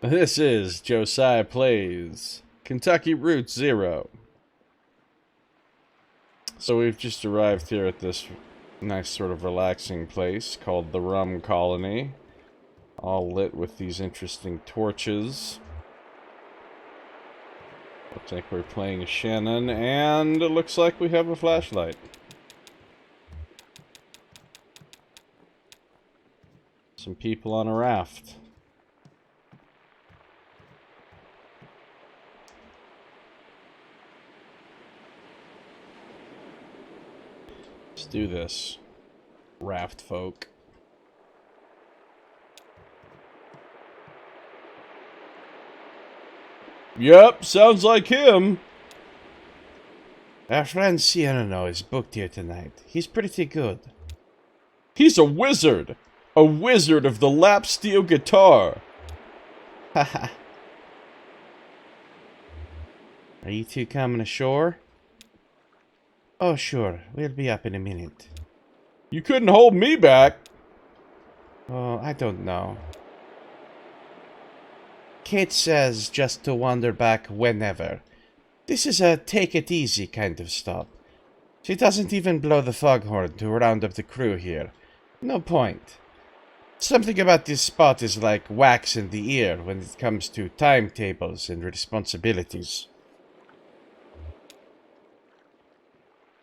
This is Josiah Plays Kentucky Route Zero. So we've just arrived here at this nice sort of relaxing place called the Rum Colony, all lit with these interesting torches. Looks like we're playing Shannon, and it looks like we have a flashlight. Some people on a raft. Let's do this, raft folk. Yep, sounds like him. Our friend Cyrano is booked here tonight. He's pretty good. He's a wizard! A wizard of the lap steel guitar! Haha. Are you two coming ashore? Oh, sure. We'll be up in a minute. You couldn't hold me back! Oh, I don't know. Kate says just to wander back whenever. This is a take-it-easy kind of stop. She doesn't even blow the foghorn to round up the crew here. No point. Something about this spot is like wax in the ear when it comes to timetables and responsibilities.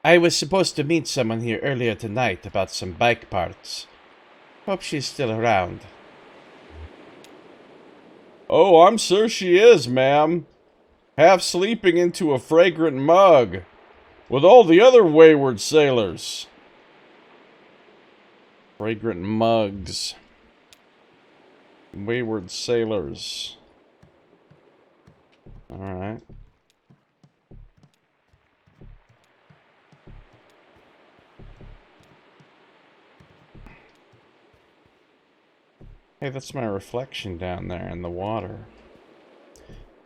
I was supposed to meet someone here earlier tonight about some bike parts. Hope she's still around. Oh, I'm sure she is, ma'am. Half sleeping into a fragrant mug. With all the other wayward sailors. Fragrant mugs. Wayward sailors. Alright. Hey, that's my reflection down there in the water.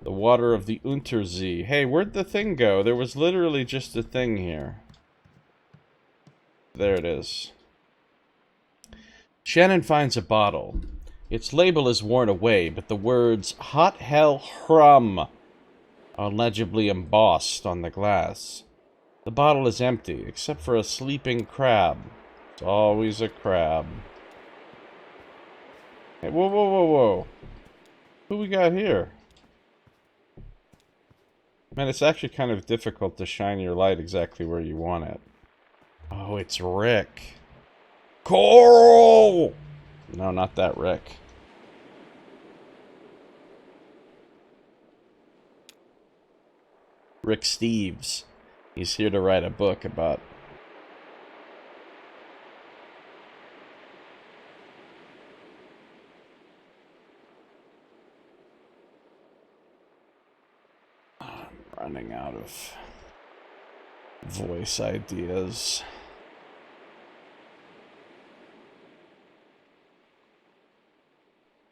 The water of the Untersee. Hey, where'd the thing go? There was literally just a thing here. There it is. Shannon finds a bottle. Its label is worn away, but the words Hot Hell Hrum are legibly embossed on the glass. The bottle is empty, except for a sleeping crab. It's always a crab. Hey, whoa, whoa, whoa, whoa. Who we got here? Man, it's actually kind of difficult to shine your light exactly where you want it. Oh, it's Rick. Coral! No, not that Rick. Rick Steves. He's here to write a book about... running out of voice ideas.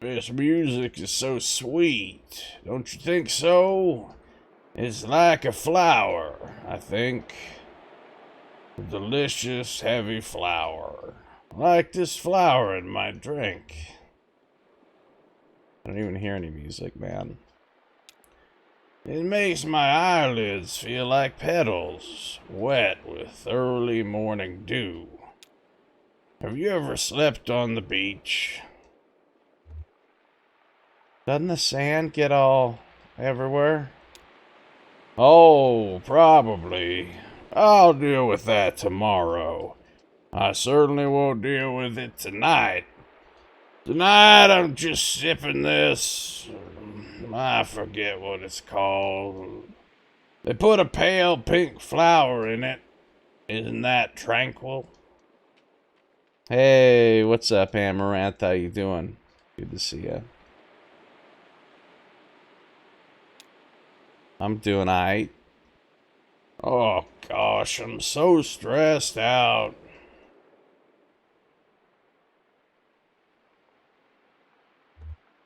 This music is so sweet, don't you think so? It's like a flower, I think. A delicious, heavy flower. Like this flower in my drink. I don't even hear any music, man. It makes my eyelids feel like petals, wet with early morning dew. Have you ever slept on the beach? Doesn't the sand get all everywhere? Oh, probably. I'll deal with that tomorrow. I certainly won't deal with it tonight. Tonight I'm just sipping this. I forget what it's called. They put a pale pink flower in it. Isn't that tranquil? Hey, what's up, Amaranth? How you doing? Good to see ya. I'm doing alright. Oh gosh, I'm so stressed out.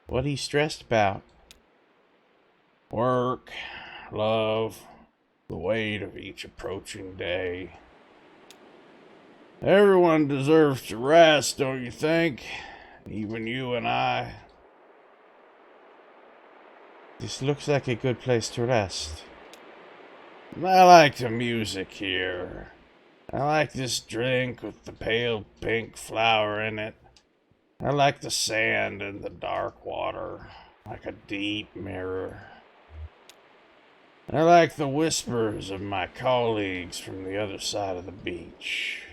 What are you stressed about? Work, love, the weight of each approaching day. Everyone deserves to rest, don't you think? Even you and I. This looks like a good place to rest. I like the music here. I like this drink with the pale pink flower in it. I like the sand and the dark water, like a deep mirror. I like the whispers of my colleagues from the other side of the beach.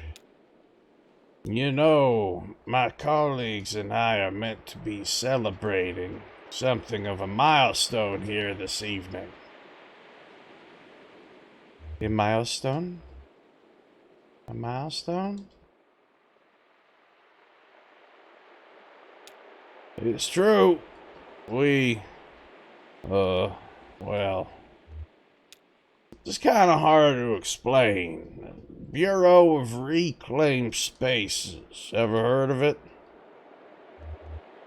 You know, my colleagues and I are meant to be celebrating something of a milestone here this evening. A milestone? A milestone? It's true. We, well, it's kind of hard to explain. Bureau of Reclaimed Spaces. Ever heard of it?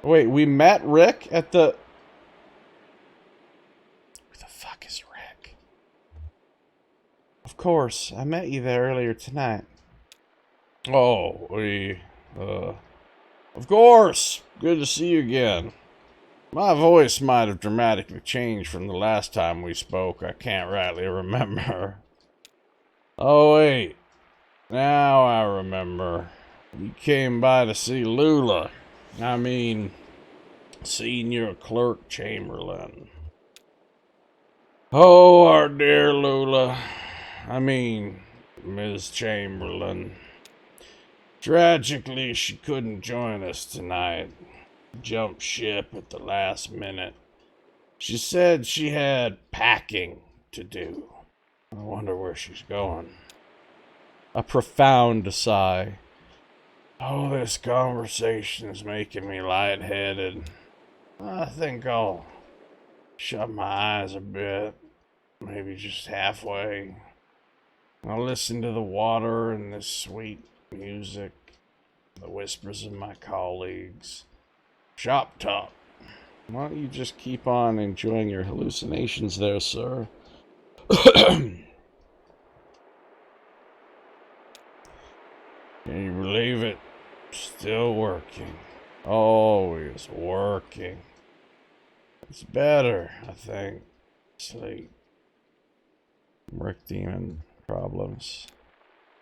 Wait, we met Rick at the... Who the fuck is Rick? Of course, I met you there earlier tonight. Oh, of course. Good to see you again. My voice might have dramatically changed from the last time we spoke. I can't rightly remember. Oh, wait. Now I remember. You came by to see Lula. I mean, Senior Clerk Chamberlain. Oh, our dear Lula. I mean, Ms. Chamberlain. Tragically, she couldn't join us tonight. Jumped ship at the last minute. She said she had packing to do. I wonder where she's going. A profound sigh. Oh, this conversation is making me lightheaded. I think I'll shut my eyes a bit. Maybe just halfway. I'll listen to the water and this sweet music. The whispers of my colleagues. Shop top. Why don't you just keep on enjoying your hallucinations there, sir? Can you believe it? Still working. Always working. It's better, I think. Sleep. Work demon problems.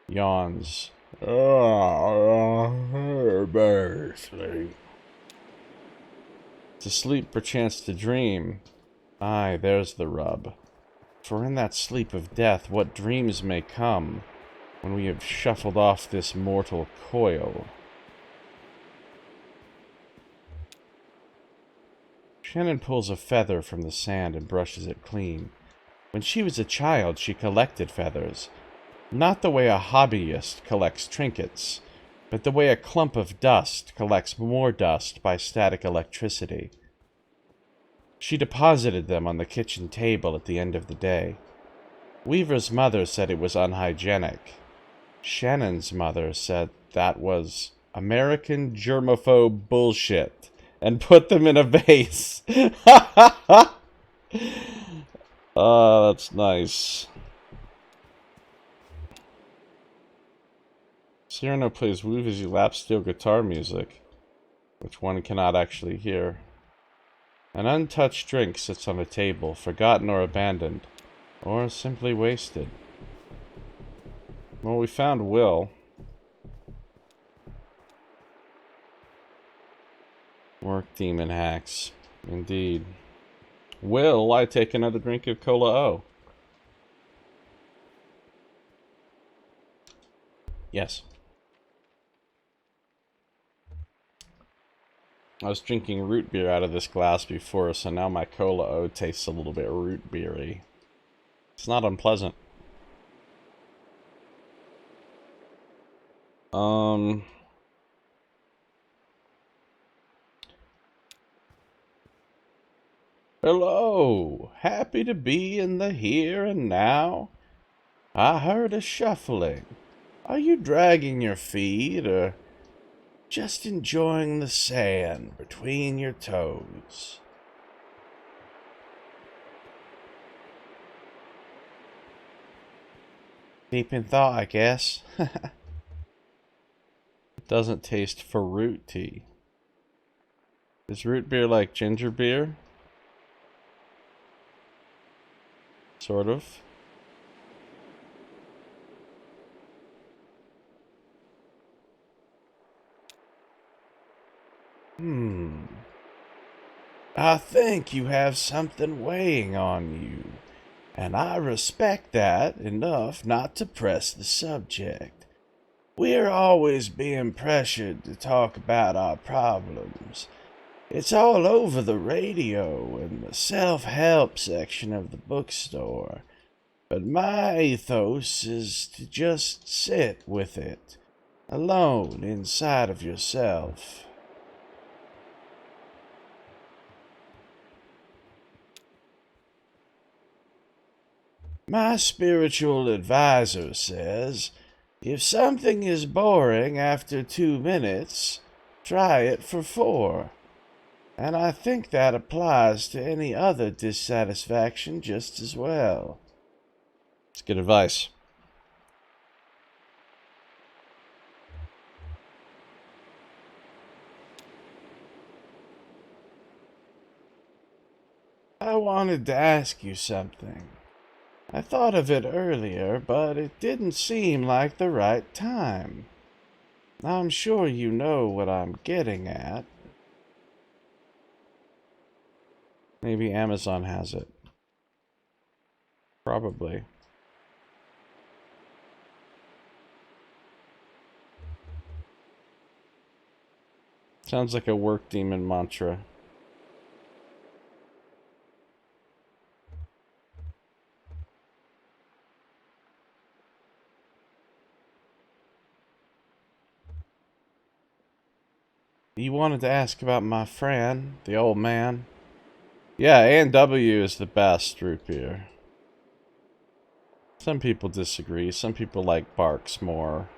Yawns. Oh, better sleep. To sleep, perchance to dream. Aye, there's the rub. For in that sleep of death, what dreams may come when we have shuffled off this mortal coil. Shannon pulls a feather from the sand and brushes it clean. When she was a child, she collected feathers. Not the way a hobbyist collects trinkets, but the way a clump of dust collects more dust by static electricity. She deposited them on the kitchen table at the end of the day. Weaver's mother said it was unhygienic. Shannon's mother said that was American germaphobe bullshit and put them in a vase. Oh, that's nice. Cyrano plays Weaver's lap steel guitar music, which one cannot actually hear. An untouched drink sits on a table, forgotten or abandoned, or simply wasted. Well, we found Will. Work demon hacks. Indeed. Will I take another drink of Cola O? Yes. I was drinking root beer out of this glass before, so now my Cola O tastes a little bit root beery. It's not unpleasant. Hello! Happy to be in the here and now? I heard a shuffling. Are you dragging your feet, or just enjoying the sand between your toes? Deep in thought, I guess. It doesn't taste fruity. Is root beer like ginger beer? Sort of. I think you have something weighing on you, and I respect that enough not to press the subject. We're always being pressured to talk about our problems. It's all over the radio and the self-help section of the bookstore. But my ethos is to just sit with it, alone inside of yourself. My spiritual advisor says, if something is boring after 2 minutes, try it for 4. And I think that applies to any other dissatisfaction just as well. It's good advice. I wanted to ask you something. I thought of it earlier, but it didn't seem like the right time. I'm sure you know what I'm getting at. Maybe Amazon has it. Probably. Sounds like a work demon mantra. You wanted to ask about my friend, the old man? Yeah, A&W is the best root beer. Some people disagree. Some people like Barks more.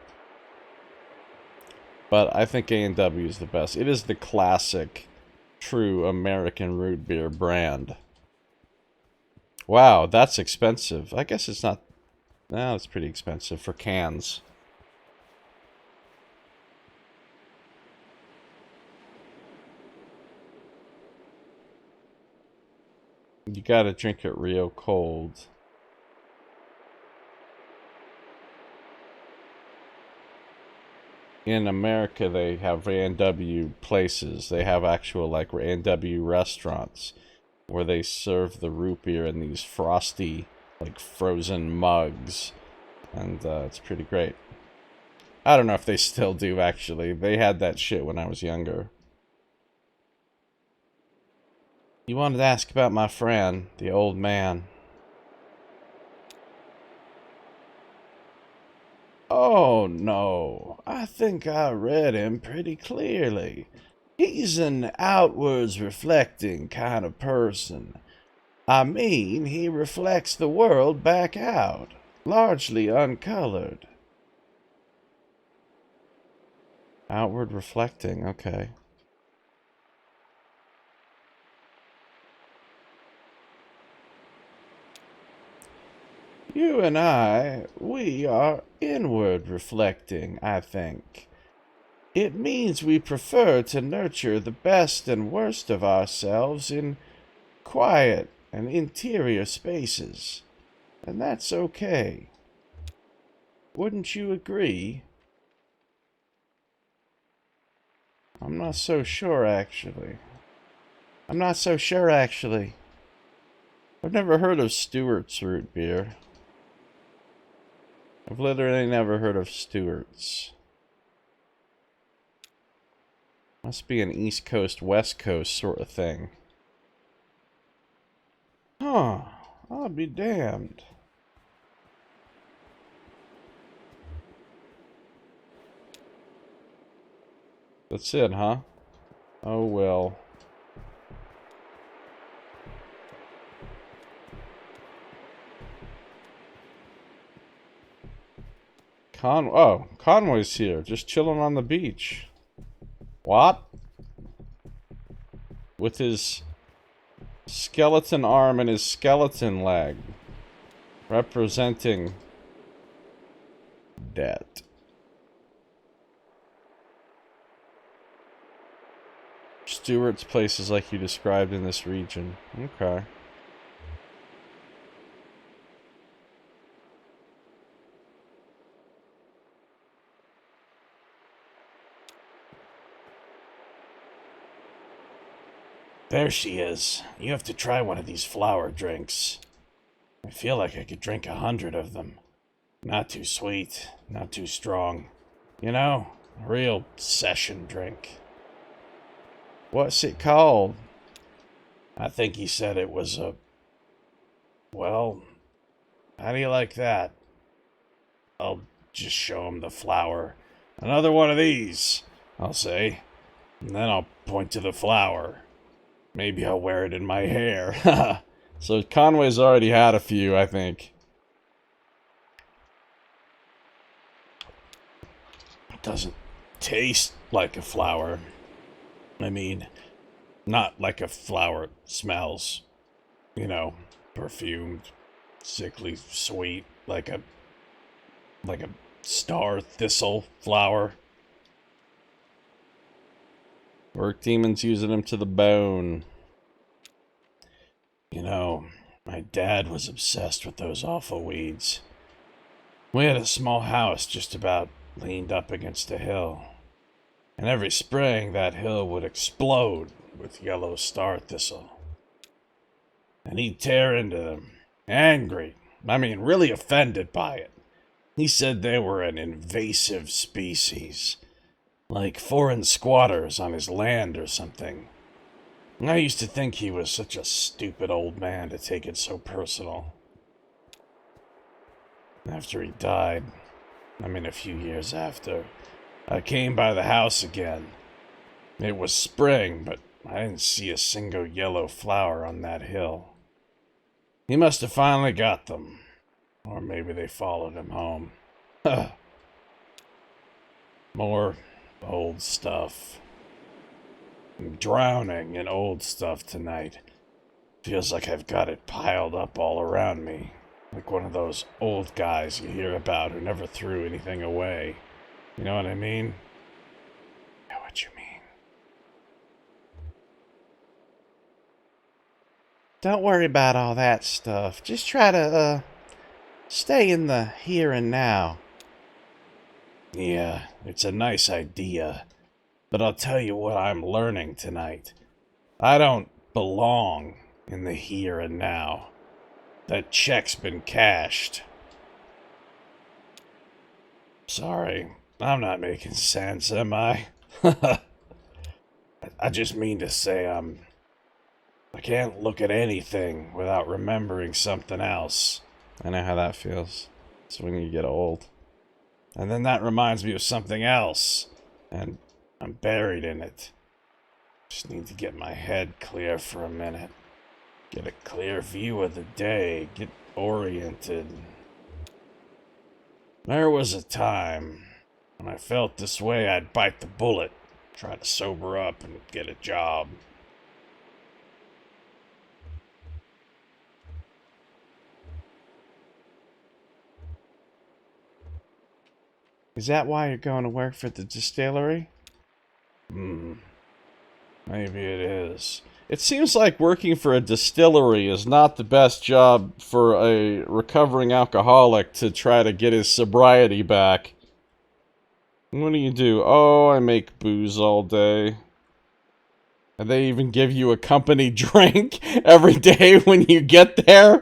But I think A&W is the best. It is the classic, true American root beer brand. Wow, that's expensive. I guess it's not... No, it's pretty expensive for cans. You gotta drink it real cold. In America, they have A&W places. They have actual, like, A&W restaurants where they serve the root beer in these frosty, like, frozen mugs. And it's pretty great. I don't know if they still do, actually. They had that shit when I was younger. You wanted to ask about my friend, the old man. Oh, no. I think I read him pretty clearly. He's an outwards reflecting kind of person. I mean, he reflects the world back out, largely uncolored. Outward reflecting, okay. You and I, we are inward reflecting, I think. It means we prefer to nurture the best and worst of ourselves in quiet and interior spaces. And that's okay. Wouldn't you agree? I'm not so sure, actually. I'm not so sure, actually. I've never heard of Stewart's root beer. I've literally never heard of Stewart's. Must be an East Coast, West Coast sort of thing. Huh. I'll be damned. That's it, huh? Oh well. Conway's here, just chilling on the beach. What? With his skeleton arm and his skeleton leg. Representing debt. Stewart's place is like you described in this region. Okay. There she is. You have to try one of these flower drinks. I feel like I could drink 100 of them. Not too sweet, not too strong. You know, a real session drink. What's it called? I think he said it was a... Well, how do you like that? I'll just show him the flower. Another one of these, I'll say. And then I'll point to the flower. Maybe I'll wear it in my hair. So Conway's already had a few, I think. It doesn't taste like a flower. I mean, not like a flower smells. You know, perfumed, sickly sweet, like a star thistle flower. Work demon's using him to the bone. You know, my dad was obsessed with those awful weeds. We had a small house just about leaned up against a hill. And every spring that hill would explode with yellow star thistle. And he'd tear into them, angry. I mean, really offended by it. He said they were an invasive species, like foreign squatters on his land or something. I used to think he was such a stupid old man to take it so personal. After he died, a few years after, I came by the house again. It was spring, but I didn't see a single yellow flower on that hill. He must have finally got them. Or maybe they followed him home. More old stuff. I'm drowning in old stuff tonight. Feels like I've got it piled up all around me. Like one of those old guys you hear about who never threw anything away. You know what I mean? I know what you mean. Don't worry about all that stuff. Just try to, stay in the here and now. Yeah, it's a nice idea. But I'll tell you what I'm learning tonight. I don't belong in the here and now. That check's been cashed. Sorry, I'm not making sense, am I? I just mean to say I can't look at anything without remembering something else. I know how that feels. It's when you get old. And then that reminds me of something else. And I'm buried in it. Just need to get my head clear for a minute. Get a clear view of the day. Get oriented. There was a time when I felt this way, I'd bite the bullet. Try to sober up and get a job. Is that why you're going to work for the distillery? Maybe it is. It seems like working for a distillery is not the best job for a recovering alcoholic to try to get his sobriety back. What do you do? Oh, I make booze all day. And they even give you a company drink every day when you get there?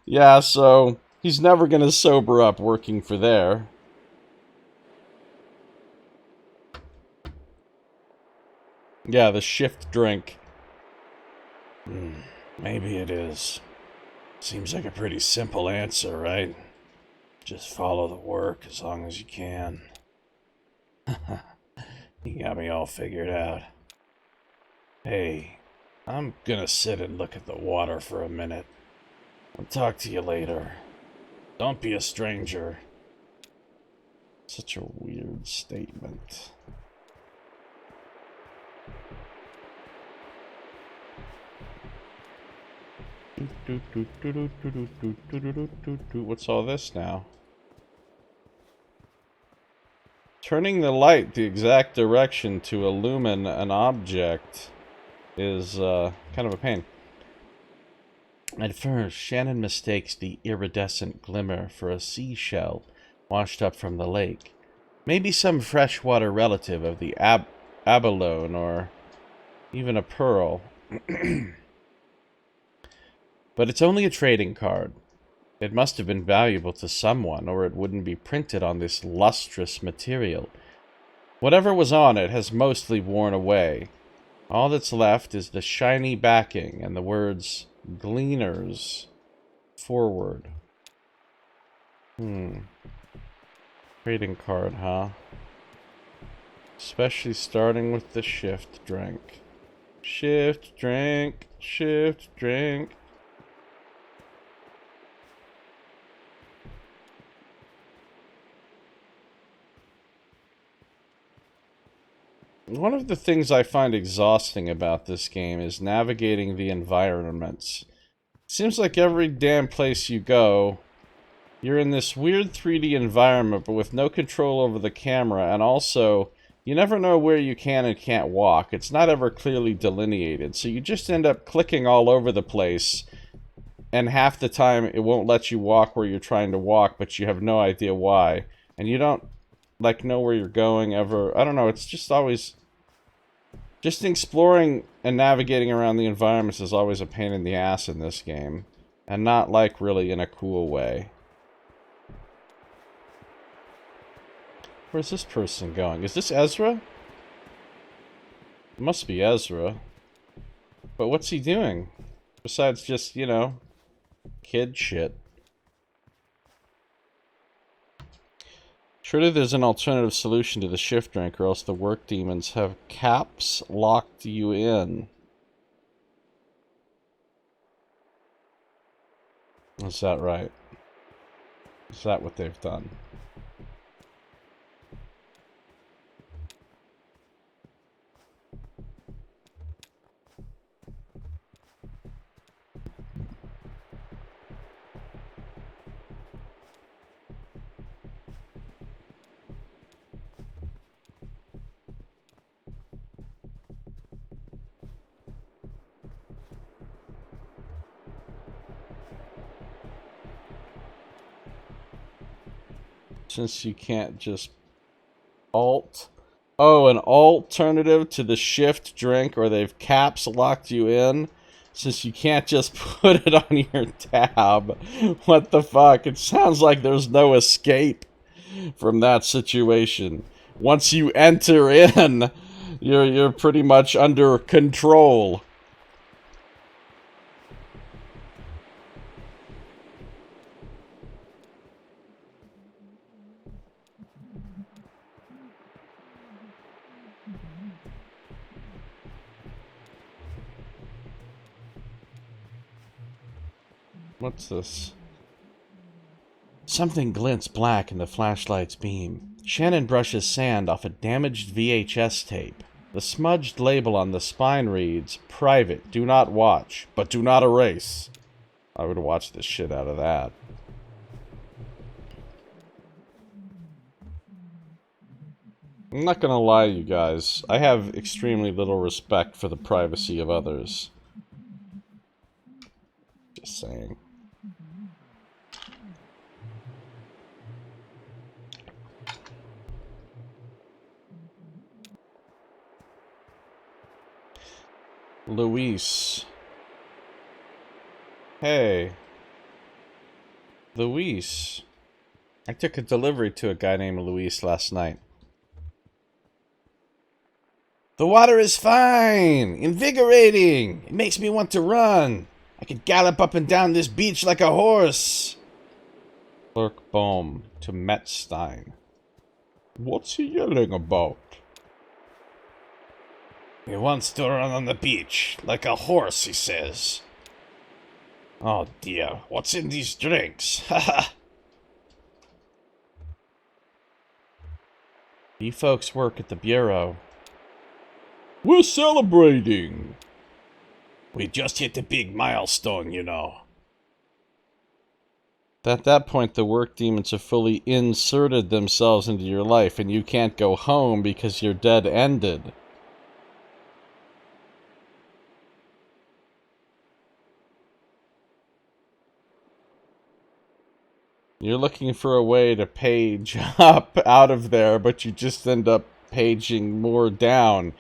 Yeah, so he's never gonna sober up working for there. Yeah, the shift drink. Maybe it is. Seems like a pretty simple answer, right? Just follow the work as long as you can. You got me all figured out. Hey, I'm gonna sit and look at the water for a minute. I'll talk to you later. Don't be a stranger. Such a weird statement. What's all this now? Turning the light the exact direction to illumine an object is kind of a pain. At first, Shannon mistakes the iridescent glimmer for a seashell washed up from the lake. Maybe some freshwater relative of the abalone or even a pearl. But it's only a trading card. It must have been valuable to someone, or it wouldn't be printed on this lustrous material. Whatever was on it has mostly worn away. All that's left is the shiny backing and the words, Gleaners, forward. Trading card, huh? Especially starting with the shift drink. Shift drink, shift drink. One of the things I find exhausting about this game is navigating the environments. Seems like every damn place you go, you're in this weird 3D environment, but with no control over the camera, and also, you never know where you can and can't walk. It's not ever clearly delineated, so you just end up clicking all over the place, and half the time it won't let you walk where you're trying to walk, but you have no idea why. And you don't, like, know where you're going ever. I don't know, it's just always... Just exploring and navigating around the environments is always a pain in the ass in this game. And not, like, really in a cool way. Where's this person going? Is this Ezra? It must be Ezra. But what's he doing? Besides just, you know, kid shit. Surely there's an alternative solution to the shift drink, or else the work demons have caps locked you in. Is that right? Is that what they've done? Since you can't just alt. Oh, an alternative to the shift drink, or they've caps locked you in. Since you can't just put it on your tab. What the fuck? It sounds like there's no escape from that situation. Once you enter in, you're pretty much under control. What's this? Something glints black in the flashlight's beam. Shannon brushes sand off a damaged VHS tape. The smudged label on the spine reads, "Private, do not watch, but do not erase." I would watch the shit out of that. I'm not gonna lie, you guys. I have extremely little respect for the privacy of others. Just saying. Luis. Hey. Luis. I took a delivery to a guy named Luis last night. The water is fine! Invigorating! It makes me want to run! I could gallop up and down this beach like a horse! Clerk Bohm to Metzstein. What's he yelling about? He wants to run on the beach, like a horse, he says. Oh dear, what's in these drinks? Haha. You folks work at the Bureau. We're celebrating! We just hit a big milestone, you know. At that point, the work demons have fully inserted themselves into your life, and you can't go home because your dead ended. You're looking for a way to page up out of there, but you just end up paging more down.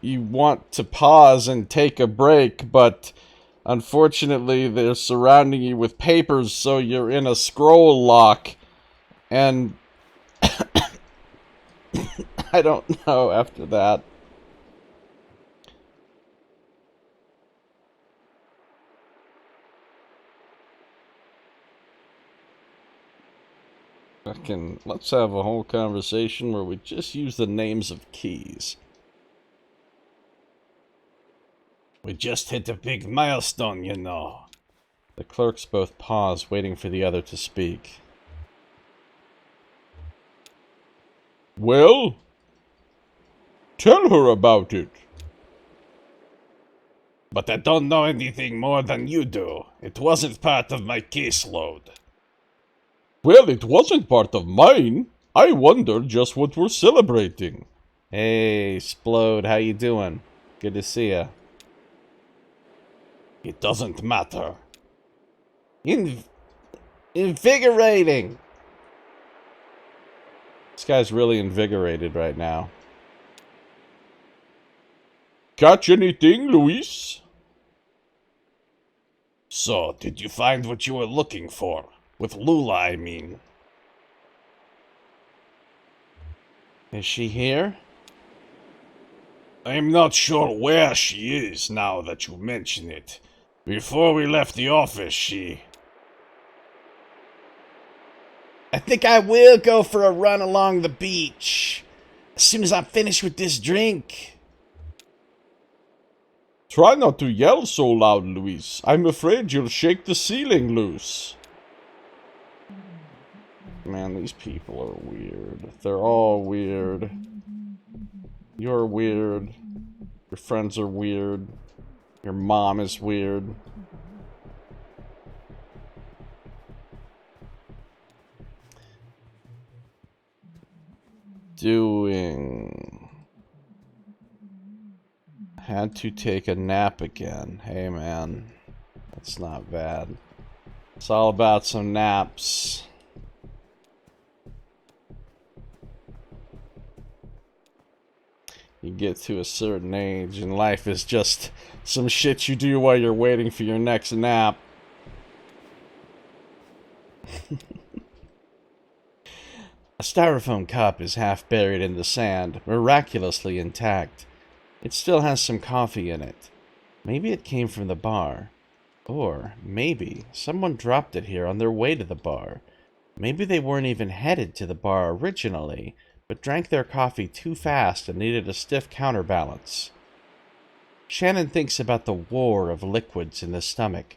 you want to pause and take a break, but unfortunately they're surrounding you with papers, so you're in a scroll lock. And I don't know after that. Let's have a whole conversation where we just use the names of keys. We just hit a big milestone, you know. The clerks both pause, waiting for the other to speak. Well, tell her about it. But I don't know anything more than you do. It wasn't part of my caseload. Well, it wasn't part of mine. I wonder just what we're celebrating. Hey, Splode, how you doing? Good to see ya. It doesn't matter. Invigorating! This guy's really invigorated right now. Catch anything, Luis? So, did you find what you were looking for? With Lula, I mean. Is she here? I'm not sure where she is now that you mention it. Before we left the office, I think I will go for a run along the beach. As soon as I'm finished with this drink. Try not to yell so loud, Luis. I'm afraid you'll shake the ceiling loose. Man, these people are weird. They're all weird. You're weird. Your friends are weird. Your mom is weird. Had to take a nap again. Hey, man. That's not bad. It's all about some naps. You get to a certain age and life is just some shit you do while you're waiting for your next nap. A styrofoam cup is half buried in the sand, miraculously intact. It still has some coffee in it. Maybe it came from the bar. Or maybe someone dropped it here on their way to the bar. Maybe they weren't even headed to the bar originally, but drank their coffee too fast and needed a stiff counterbalance. Shannon thinks about the war of liquids in the stomach.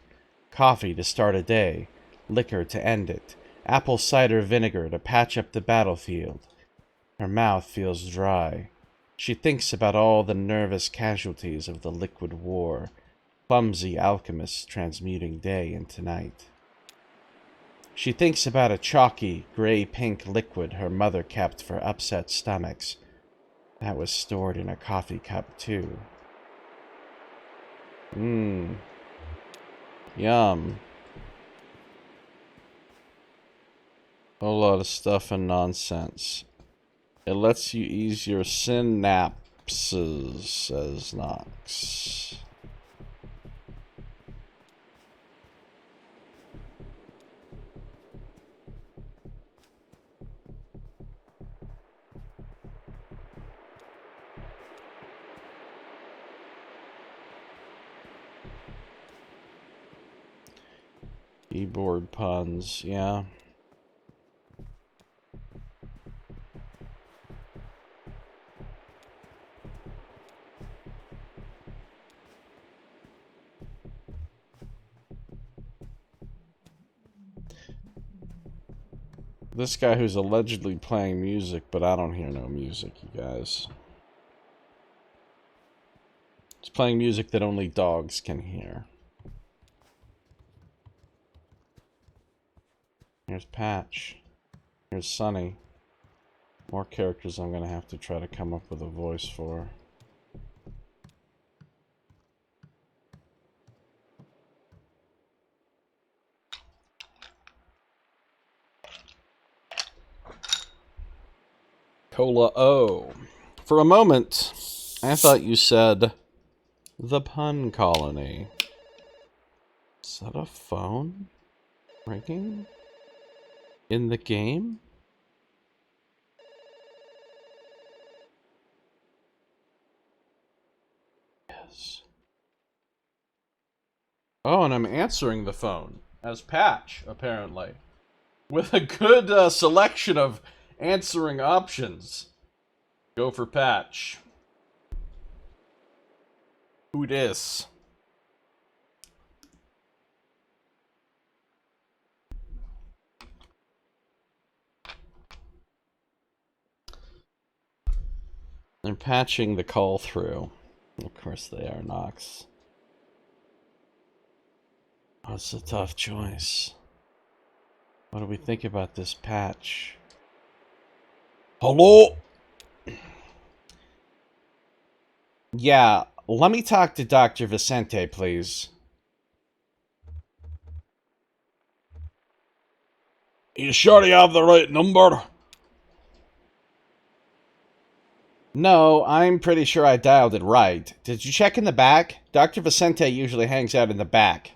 Coffee to start a day, liquor to end it, apple cider vinegar to patch up the battlefield. Her mouth feels dry. She thinks about all the nervous casualties of the liquid war, clumsy alchemists transmuting day into night. She thinks about a chalky, gray-pink liquid her mother kept for upset stomachs. That was stored in a coffee cup, too. Yum. A lot of stuff and nonsense. It lets you ease your synapses, says Knox. Keyboard puns, yeah. This guy who's allegedly playing music, but I don't hear no music, you guys. He's playing music that only dogs can hear. Here's Patch. Here's Sunny. More characters I'm gonna have to try to come up with a voice for. Cola O. For a moment, I thought you said the pun colony. Is that a phone ringing in the game? Yes. Oh, and I'm answering the phone as Patch, apparently. With a good selection of answering options. Go for Patch. Who dis? They're patching the call through. Of course they are, Nox. Oh, it's a tough choice. What do we think about this patch? Hello? Yeah, let me talk to Dr. Vicente, please. You sure you have the right number? No, I'm pretty sure I dialed it right. Did you check in the back? Dr. Vicente usually hangs out in the back.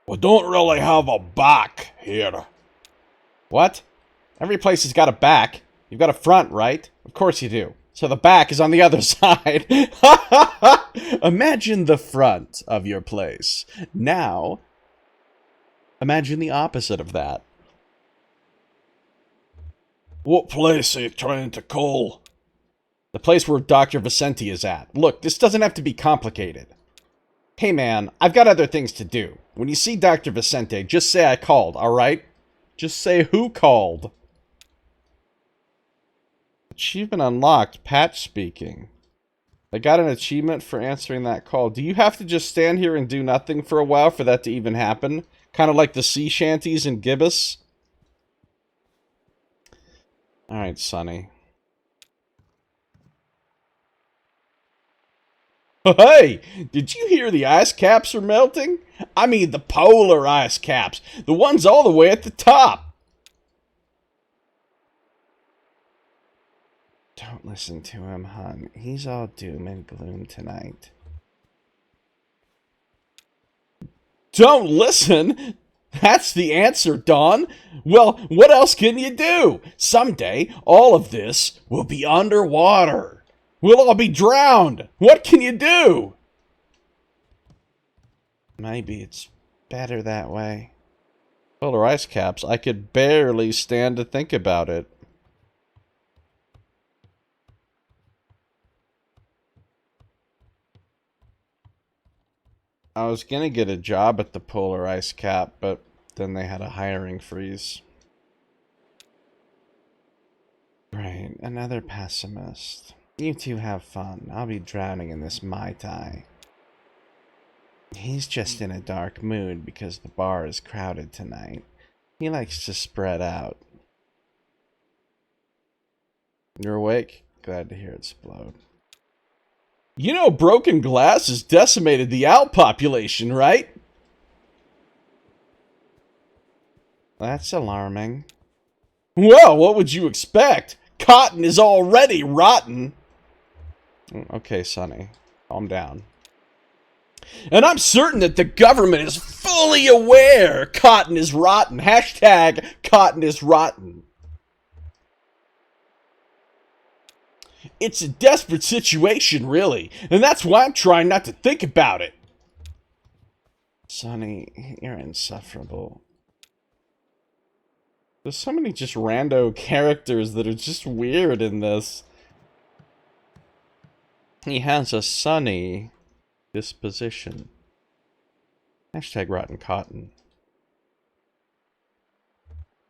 We don't really have a back here. What? Every place has got a back. You've got a front, right? Of course you do. So the back is on the other side. Imagine the front of your place. Now, imagine the opposite of that. What place are you trying to call? The place where Dr. Vicente is at. Look, this doesn't have to be complicated. Hey man, I've got other things to do. When you see Dr. Vicente, just say I called, alright? Just say who called. Achievement unlocked. Patch speaking. I got an achievement for answering that call. Do you have to just stand here and do nothing for a while for that to even happen? Kind of like the sea shanties in Gibbous? Alright, Sonny. Hey! Did you hear the ice caps are melting? I mean the polar ice caps. The ones all the way at the top. Don't listen to him, hon. He's all doom and gloom tonight. Don't listen? That's the answer, Dawn. Well, what else can you do? Someday, all of this will be underwater. We'll all be drowned. What can you do? Maybe it's better that way. Polar ice caps, I could barely stand to think about it. I was gonna get a job at the polar ice cap, but then they had a hiring freeze. Right, another pessimist. You two have fun. I'll be drowning in this Mai Tai. He's just in a dark mood because the bar is crowded tonight. He likes to spread out. You're awake? Glad to hear it explode. You know broken glass has decimated the owl population, right? That's alarming. Well, what would you expect? Cotton is already rotten. Okay, Sonny. Calm down. And I'm certain that the government is fully aware cotton is rotten. Hashtag cotton is rotten. It's a desperate situation, really. And that's why I'm trying not to think about it. Sonny, you're insufferable. There's so many just rando characters that are just weird in this. He has a sunny disposition. Hashtag rotten cotton.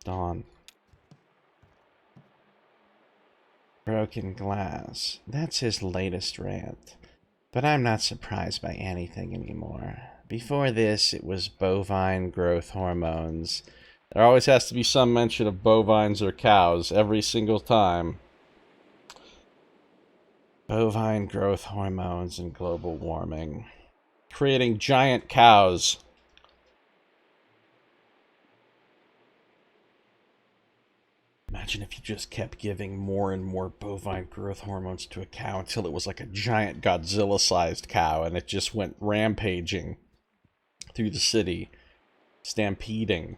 Dawn. Broken glass. That's his latest rant. But I'm not surprised by anything anymore. Before this, it was bovine growth hormones. There always has to be some mention of bovines or cows every single time. Bovine growth hormones and global warming. Creating giant cows. Imagine if you just kept giving more and more bovine growth hormones to a cow until it was like a giant Godzilla-sized cow and it just went rampaging through the city, stampeding,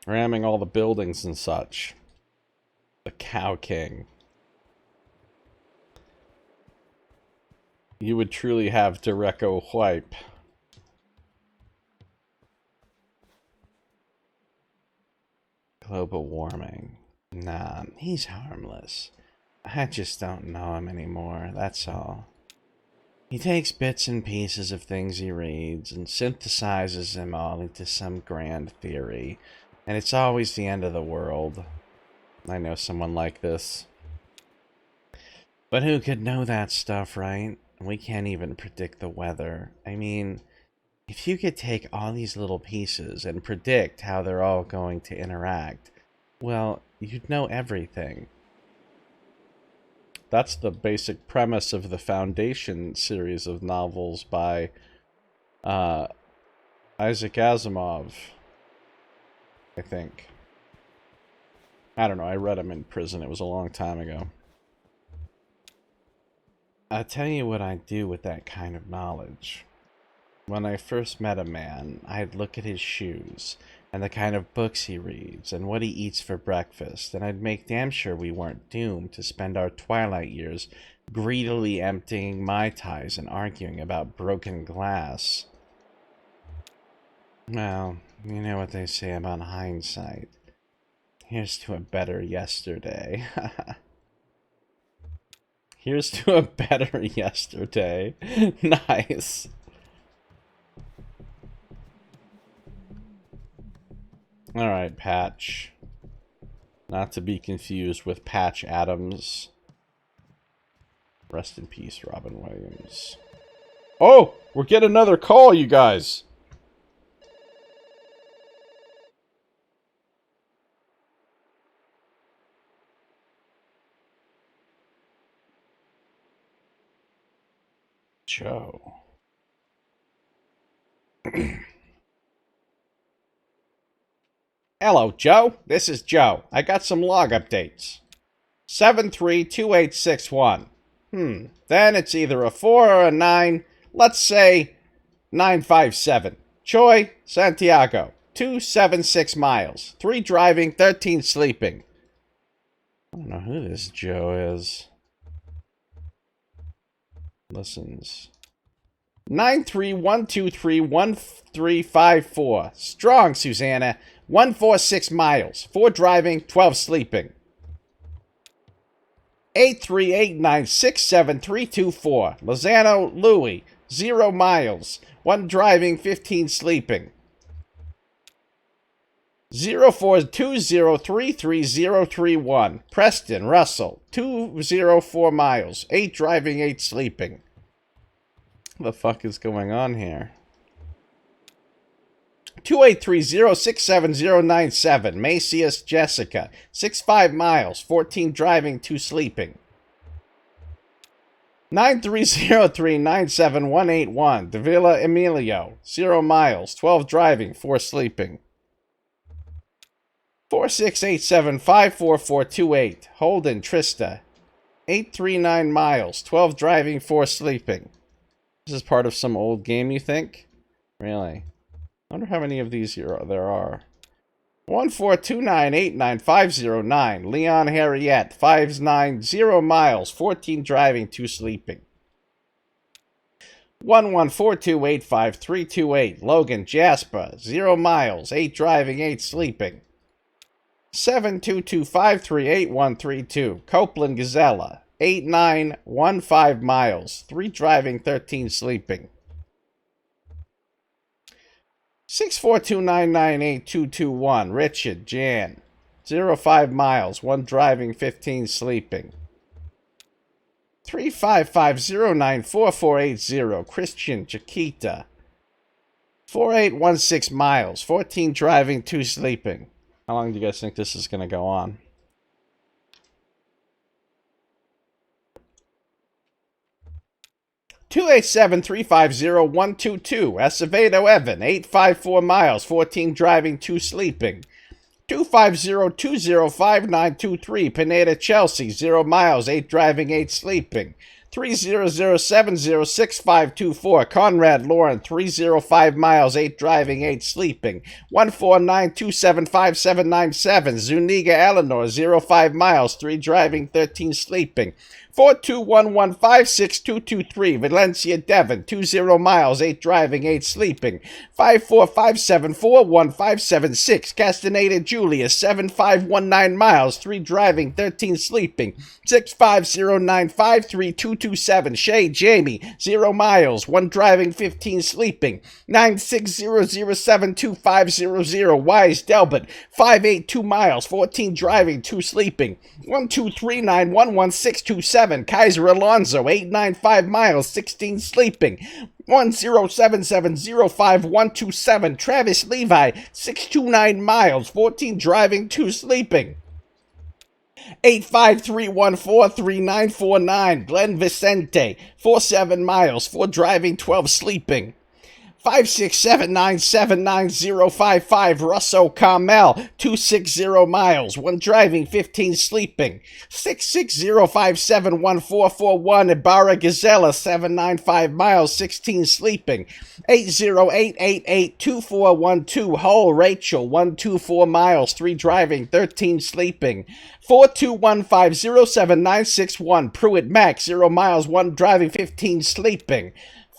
ramming all the buildings and such. The Cow King. You would truly have Derecho wipe. Global warming. Nah, he's harmless. I just don't know him anymore, that's all. He takes bits and pieces of things he reads and synthesizes them all into some grand theory. And it's always the end of the world. I know someone like this. But who could know that stuff, right? We can't even predict the weather. I mean, if you could take all these little pieces and predict how they're all going to interact, well, you'd know everything. That's the basic premise of the Foundation series of novels by Isaac Asimov, I think. I don't know, I read them in prison. It was a long time ago. I'll tell you what I do with that kind of knowledge. When I first met a man, I'd look at his shoes, and the kind of books he reads, and what he eats for breakfast, and I'd make damn sure we weren't doomed to spend our twilight years greedily emptying Mai Tais and arguing about broken glass. Well, you know what they say about hindsight. Here's to a better yesterday. Here's to a better yesterday. Nice. Alright, Patch. Not to be confused with Patch Adams. Rest in peace, Robin Williams. Oh! We're getting another call, you guys! Joe. Hello, Joe. This is Joe. I got some log updates. 732861. Then it's either a 4 or a 9. Let's say 957. Choi, Santiago. 276 miles. 3 driving, 13 sleeping. I don't know who this Joe is. Listens. 931231354. Strong, Susanna. 146 miles. 4 driving, 12 sleeping. 838967324. Lozano Louis. 0 miles. 1 driving, 15 sleeping. 0420333031. Preston Russell. 204 miles. 8 driving, 8 sleeping. What the fuck is going on here? 2830670097. Macias Jessica. 65 miles. 14 driving, 2 sleeping. 930397181. Davila Emilio. 0 miles. 12 driving, 4 sleeping. 4687544428. Holden Trista. 839 miles. 12 driving, 4 sleeping. This is part of some old game, you think? Really? I wonder how many of these there are. 142989509. Leon Harriet. 590 miles. 14 driving, 2 sleeping. 114285328. Logan Jasper. 0 miles. 8 driving, 8 sleeping. 722538132. Copeland Gazella. 8915 miles. 3 driving, 13 sleeping. 642998221. Richard Jan. 05 miles. 1 driving, 15 sleeping. 355094480. Christian Chiquita. 4816 miles. 14 driving, 2 sleeping. How long do you guys think this is going to go on? (287350122) Acevedo Evan, 854 miles, 14 driving, 2 sleeping. 250-205923, Pineda, Chelsea, 0 miles, 8 driving, 8 sleeping. 300706524, Conrad Lauren, 305 miles, 8 driving, 8 sleeping. 149275797, Zuniga Eleanor, 05 miles, 3 driving, 13 sleeping. 421156223, Valencia Devon, 20 miles, 8 driving, 8 sleeping. 545741576, Castaneda Julia, 7519 miles, 3 driving, 13 sleeping. 650953227, Shay Jamie, 0 miles, 1 driving, 15 sleeping. 960072500, Wise Delbert, 582 miles, 14 driving, 2 sleeping. 123911627, Kaiser Alonso, 895 miles, 16 sleeping. 107705127, Travis Levi, 629 miles, 14 driving, 2 sleeping. 853143949, Glenn Vicente, 47 miles, 4 driving, 12 sleeping. 567979055, Russo Carmel, 260 miles, 1 driving, 15 sleeping. 660571441, Ibarra Gazella, 795 miles, 16 sleeping. 808882412, Hull Rachel, 124 miles, 3 driving, 13 sleeping. 421507961, Pruitt Max, 0 miles, 1 driving, 15 sleeping.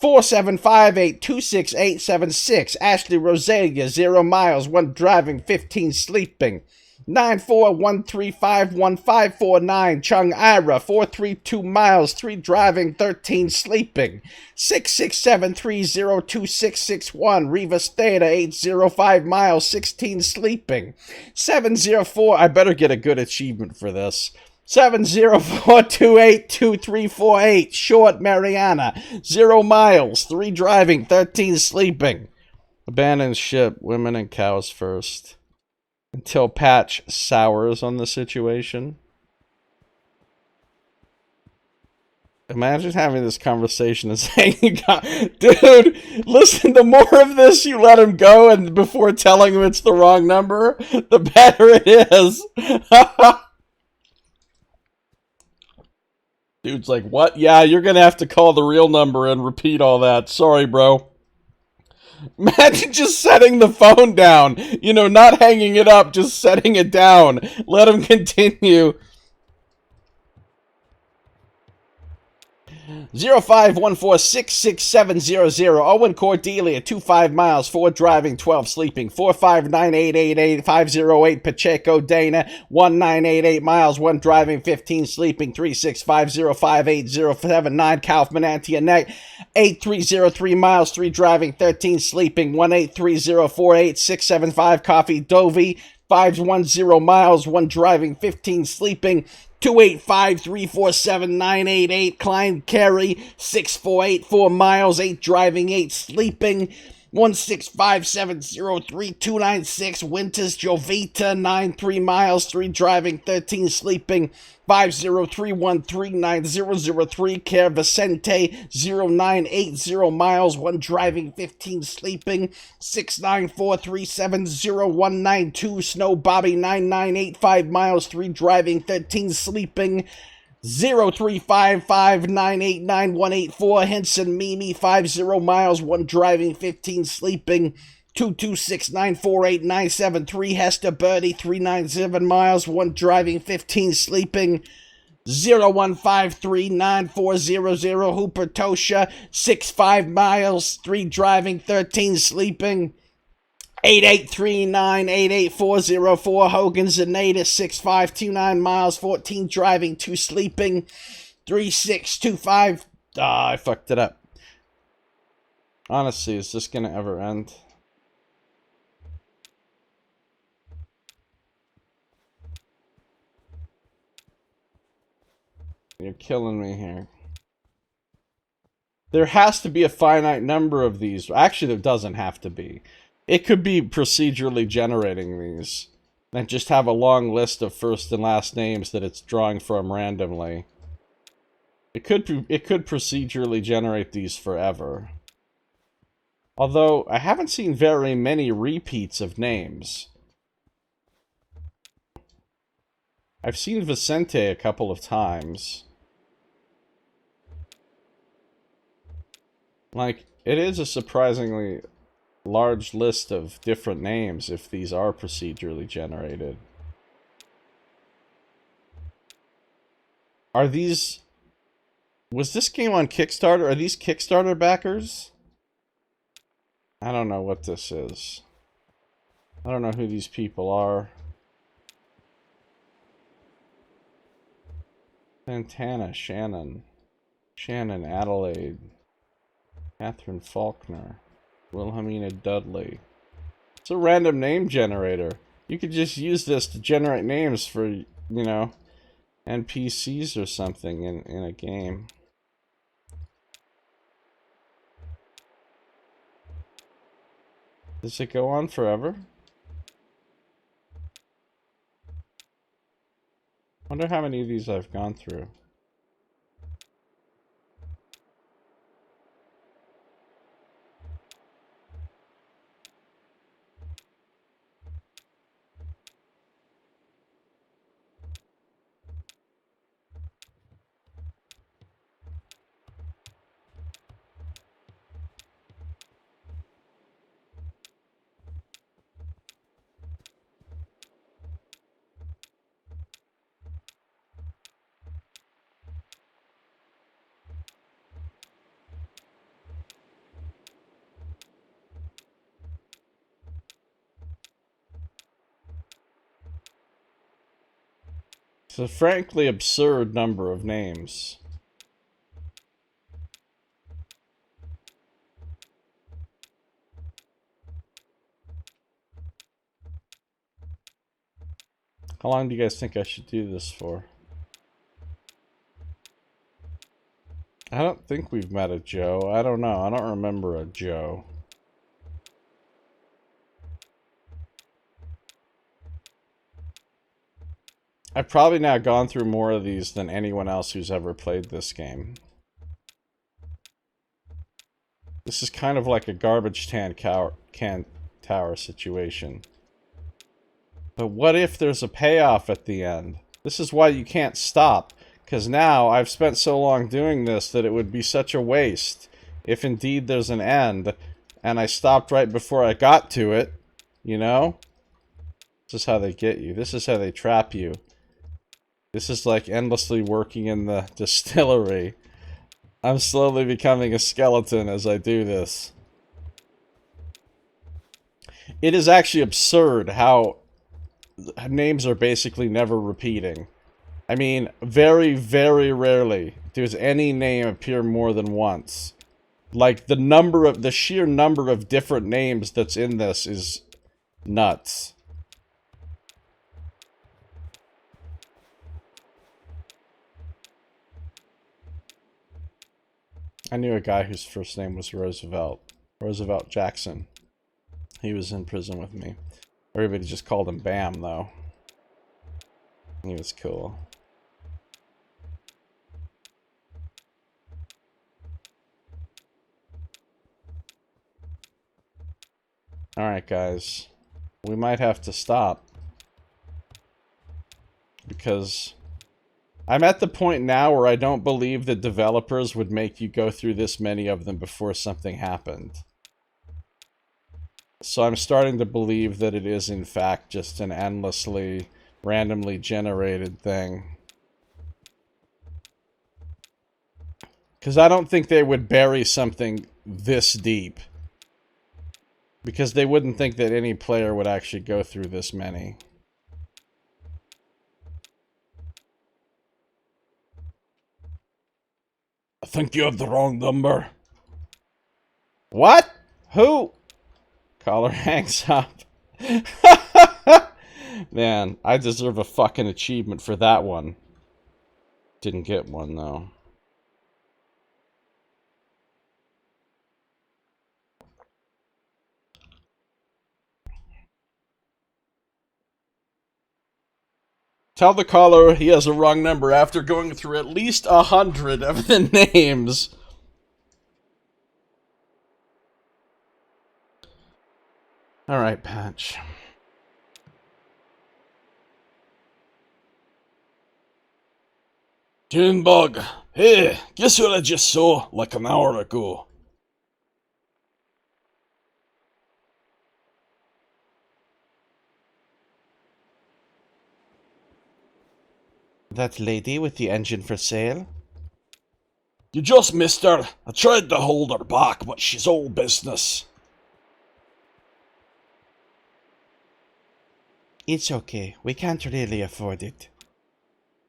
475826876, Ashley Rosalia, 0 miles, 1 driving, 15 sleeping. 941351549, Chung Ira, 432 miles, 3 driving, 13 sleeping. 667302661, Riva Stata, 805 miles, 16 sleeping. 704, I better get a good achievement for this. 704282348, Short Mariana, 0 miles, 3 driving, 13 sleeping. Abandon ship, women and cows first. Until Patch sours on the situation. Imagine having this conversation and saying, dude, listen, the more of this you let him go and before telling him it's the wrong number, the better it is. Dude's like, what? Yeah, you're gonna have to call the real number and repeat all that. Sorry, bro. Imagine just setting the phone down. You know, not hanging it up, just setting it down. Let him continue. 051466700, Owen Cordelia, 25 miles, 4 driving, 12 sleeping. 4598888, Pacheco Dana, 1988 miles, 1 driving, 15 sleeping. 365058079, Kaufman Antionette, 8303 miles, 3 driving, 13 sleeping. 183048675, Coffee Dovey, 510 miles, 1 driving, 15 sleeping. 285347988, Klein Carey, 6484 miles, 8 driving, 8 sleeping. 165703296, Winters Jovita, 93 miles, 3 driving, 13 sleeping. 503139003, Care Vicente, 0980 miles, 1 driving, 15 sleeping. 694370192, Snow Bobby, 9985 miles, 3 driving, 13 sleeping. 0355989184, Henson Mimi, 50 miles, 1 driving, 15 sleeping. 226948973, Hester Birdie, 397 miles, 1 driving, 15 sleeping. 0153940, Hooper Tosha, 65 miles, 3 driving, 13 sleeping. 88398840, Hogan Zaneta, 6529 miles, 14 driving, 2 sleeping. 3625, I fucked it up. Honestly, is this gonna ever end? You're killing me here. There has to be a finite number of these. Actually, there doesn't have to be. It could be procedurally generating these. And just have a long list of first and last names that it's drawing from randomly. It could procedurally generate these forever. Although, I haven't seen very many repeats of names. I've seen Vicente a couple of times. Like, it is a surprisingly large list of different names if these are procedurally generated. Are these... Was this game on Kickstarter? Are these Kickstarter backers? I don't know what this is. I don't know who these people are. Santana, Shannon, Adelaide, Catherine Faulkner, Wilhelmina Dudley. It's a random name generator. You could just use this to generate names for, you know, NPCs or something in a game. Does it go on forever? Wonder how many of these I've gone through. It's a frankly absurd number of names. How long do you guys think I should do this for? I don't think we've met a Joe. I don't know. I don't remember a Joe. I've probably now gone through more of these than anyone else who's ever played this game. This is kind of like a garbage can tower situation. But what if there's a payoff at the end? This is why you can't stop. Because now I've spent so long doing this that it would be such a waste if indeed there's an end. And I stopped right before I got to it. You know? This is how they get you. This is how they trap you. This is like endlessly working in the distillery. I'm slowly becoming a skeleton as I do this. It is actually absurd how names are basically never repeating. I mean, very, very rarely does any name appear more than once. Like, the sheer number of different names that's in this is nuts. I knew a guy whose first name was Roosevelt. Roosevelt Jackson. He was in prison with me. Everybody just called him Bam, though. He was cool. Alright, guys. We might have to stop. Because I'm at the point now where I don't believe that developers would make you go through this many of them before something happened. So I'm starting to believe that it is in fact just an endlessly, randomly generated thing. Because I don't think they would bury something this deep. Because they wouldn't think that any player would actually go through this many. I think you have the wrong number. What? Who? Caller hangs up. Man, I deserve a fucking achievement for that one. Didn't get one, though. Tell the caller he has a wrong number after going through at least 100 of the names. Alright, Patch. Junebug, hey, guess what I just saw like an hour ago? That lady with the engine for sale? You just missed her. I tried to hold her back, but she's all business. It's okay. We can't really afford it.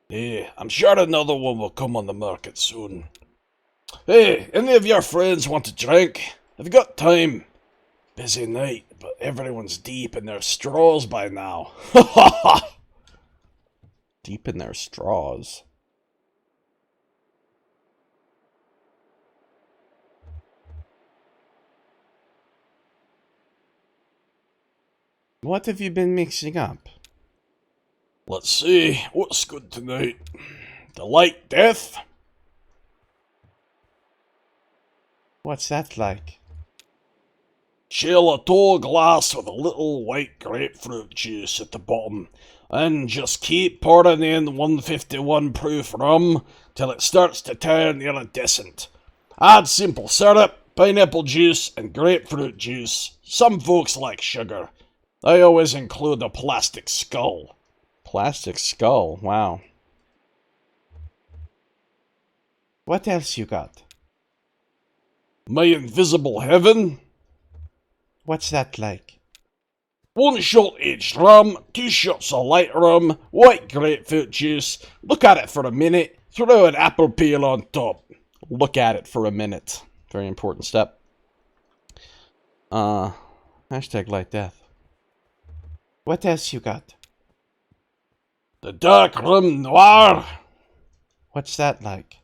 Hey, I'm sure another one will come on the market soon. Hey, any of your friends want to drink? Have you got time? Busy night, but everyone's deep in their straws by now. Ha ha ha! Deep in their straws. What have you been mixing up? Let's see, what's good tonight? The Light Death? What's that like? Chill a tall glass with a little white grapefruit juice at the bottom, and just keep pouring in 151 proof rum till it starts to turn iridescent. Add simple syrup, pineapple juice, and grapefruit juice. Some folks like sugar. I always include a plastic skull. Plastic skull, wow. What else you got? My invisible heaven? What's that like? 1 shot aged rum, 2 shots of light rum, white grapefruit juice. Look at it for a minute, throw an apple peel on top. Look at it for a minute. Very important step. Hashtag light death. What else you got? The dark rum noir. What's that like?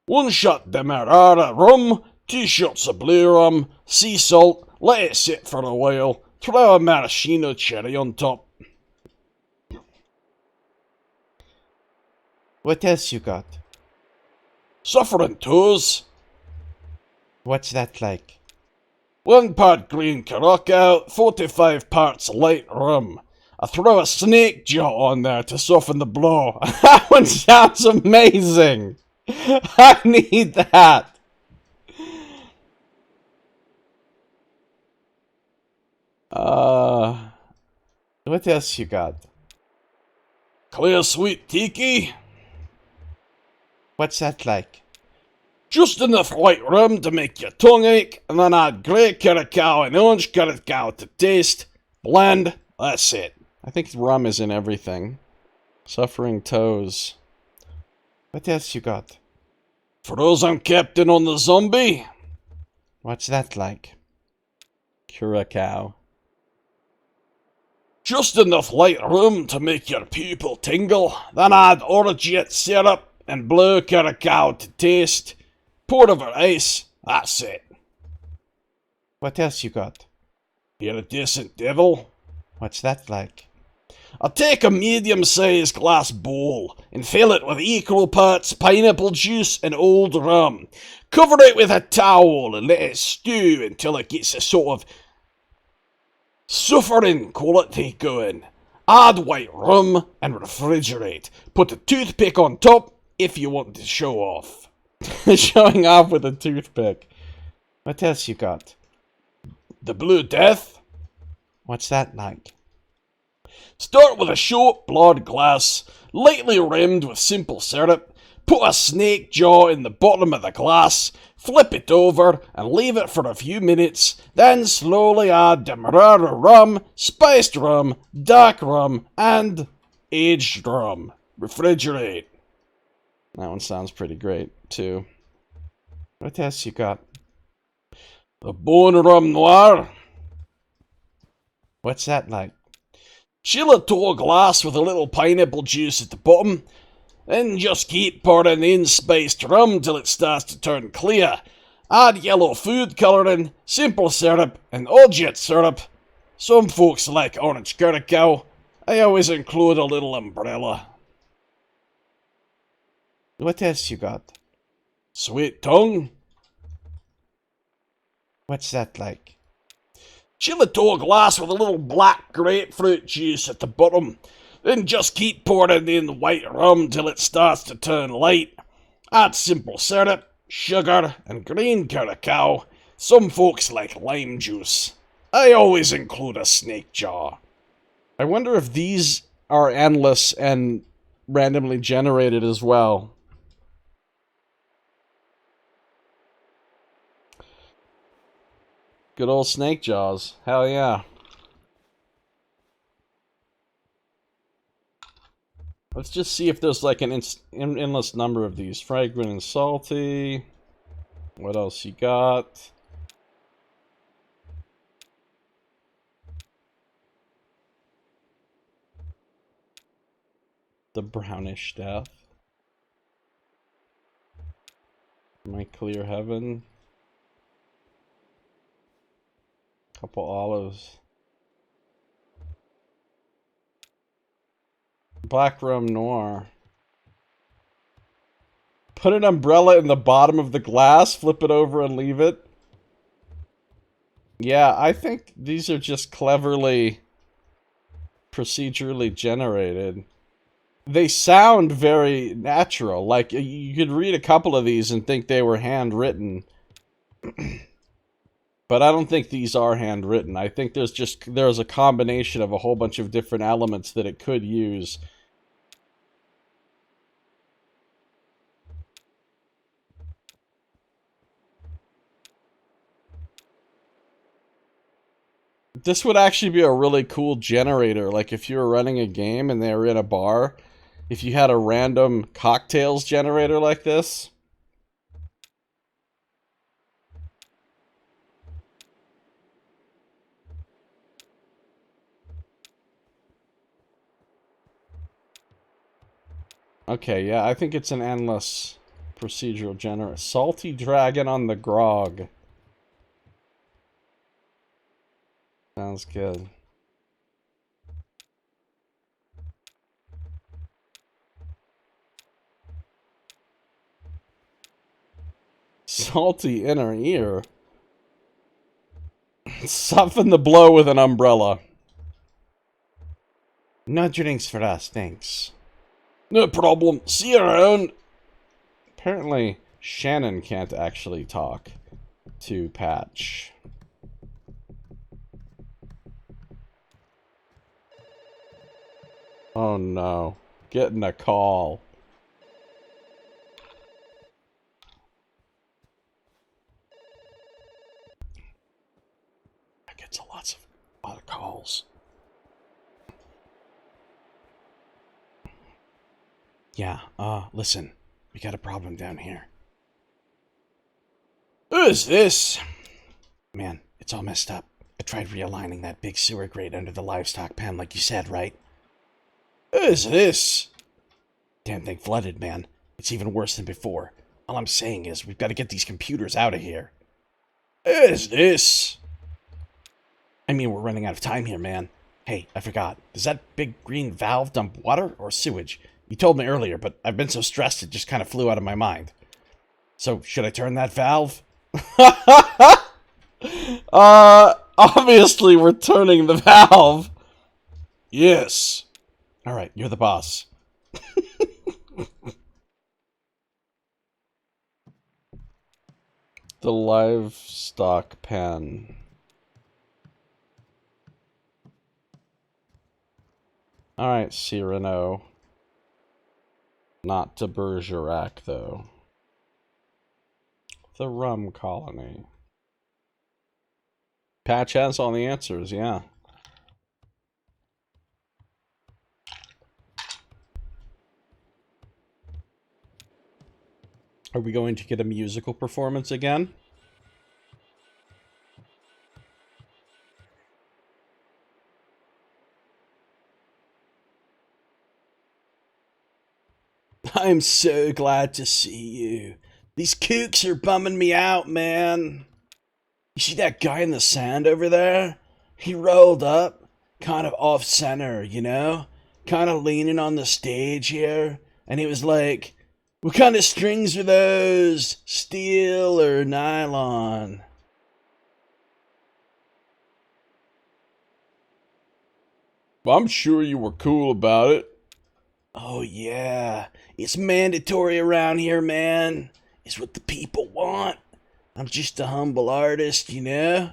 1 shot Demerara rum, 2 shots of blue rum, sea salt, let it sit for a while, throw a maraschino cherry on top. What else you got? Suffering toes. What's that like? 1 part green Curacao, 45 parts light rum. I throw a snake jaw on there to soften the blow. That one sounds amazing. I need that. What else you got? Clear sweet tiki. What's that like? Just enough white rum to make your tongue ache, and then add grey Curacao and orange Curacao to taste. Blend. That's it. I think rum is in everything. Suffering toes. What else you got? Frozen Captain on the zombie. What's that like? Curacao. Just enough light rum to make your pupil tingle. Then add orgeat syrup and blue Curacao to taste. Pour over ice. That's it. What else you got? Iridescent devil. What's that like? I'll take a medium-sized glass bowl and fill it with equal parts pineapple juice and old rum. Cover it with a towel and let it stew until it gets a sort of suffering quality going. Add white rum and refrigerate. Put a toothpick on top if you want to show off. Showing off with a toothpick. What else you got? The Blue Death. What's that like? Start with a short blood glass, lightly rimmed with simple syrup. Put a snake jaw in the bottom of the glass, flip it over, and leave it for a few minutes. Then slowly add Demerara rum, spiced rum, dark rum, and aged rum. Refrigerate. That one sounds pretty great, too. What else you got? The Bone Rum Noir. What's that like? Chill a tall glass with a little pineapple juice at the bottom. Then just keep pouring in spiced rum till it starts to turn clear. Add yellow food colouring, simple syrup, and orgeat syrup. Some folks like orange Curacao. I always include a little umbrella. What else you got? Sweet tongue. What's that like? Chill a tall glass with a little black grapefruit juice at the bottom. Then just keep pouring in the white rum till it starts to turn light. Add simple syrup, sugar, and green curacao. Some folks like lime juice. I always include a snake jaw. I wonder if these are endless and randomly generated as well. Good old snake jaws. Hell yeah. Let's just see if there's like an endless number of these. Fragrant and salty. What else you got? The brownish stuff. My clear heaven. Couple olives. Black rum noir. Put an umbrella in the bottom of the glass, flip it over and leave it. Yeah, I think these are just cleverly procedurally generated. They sound very natural. Like, you could read a couple of these and think they were handwritten. But I don't think these are handwritten. I think there's a combination of a whole bunch of different elements that it could use. This would actually be a really cool generator. Like, if you were running a game and they were in a bar, if you had a random cocktails generator like this. Okay, yeah, I think it's an endless procedural generator. Salty dragon on the grog. Sounds good. Salty inner ear. Soften the blow with an umbrella. No drinks for us, thanks. No problem. See you around. Apparently, Shannon can't actually talk to Patch. Oh no. Getting a call. I get a lot of calls. Yeah, listen. We got a problem down here. Who's this? Man, it's all messed up. I tried realigning that big sewer grate under the livestock pen like you said, right? Who's this? Damn thing flooded, man. It's even worse than before. All I'm saying is, we've got to get these computers out of here. Who's this? I mean, we're running out of time here, man. Hey, I forgot. Does that big green valve dump water or sewage? You told me earlier, but I've been so stressed it just kind of flew out of my mind. So, should I turn that valve? Obviously we're turning the valve. Yes. Alright, you're the boss. The livestock pen. Alright, Cyrano. Not to Bergerac, though. The rum colony. Patch has all the answers, yeah. Are we going to get a musical performance again? I'm so glad to see you. These kooks are bumming me out, man. You see that guy in the sand over there? He rolled up, kind of off-center, you know? Kind of leaning on the stage here. And he was like, "What kind of strings are those? Steel or nylon?" I'm sure you were cool about it. Oh, yeah. It's mandatory around here, man. It's what the people want. I'm just a humble artist, you know?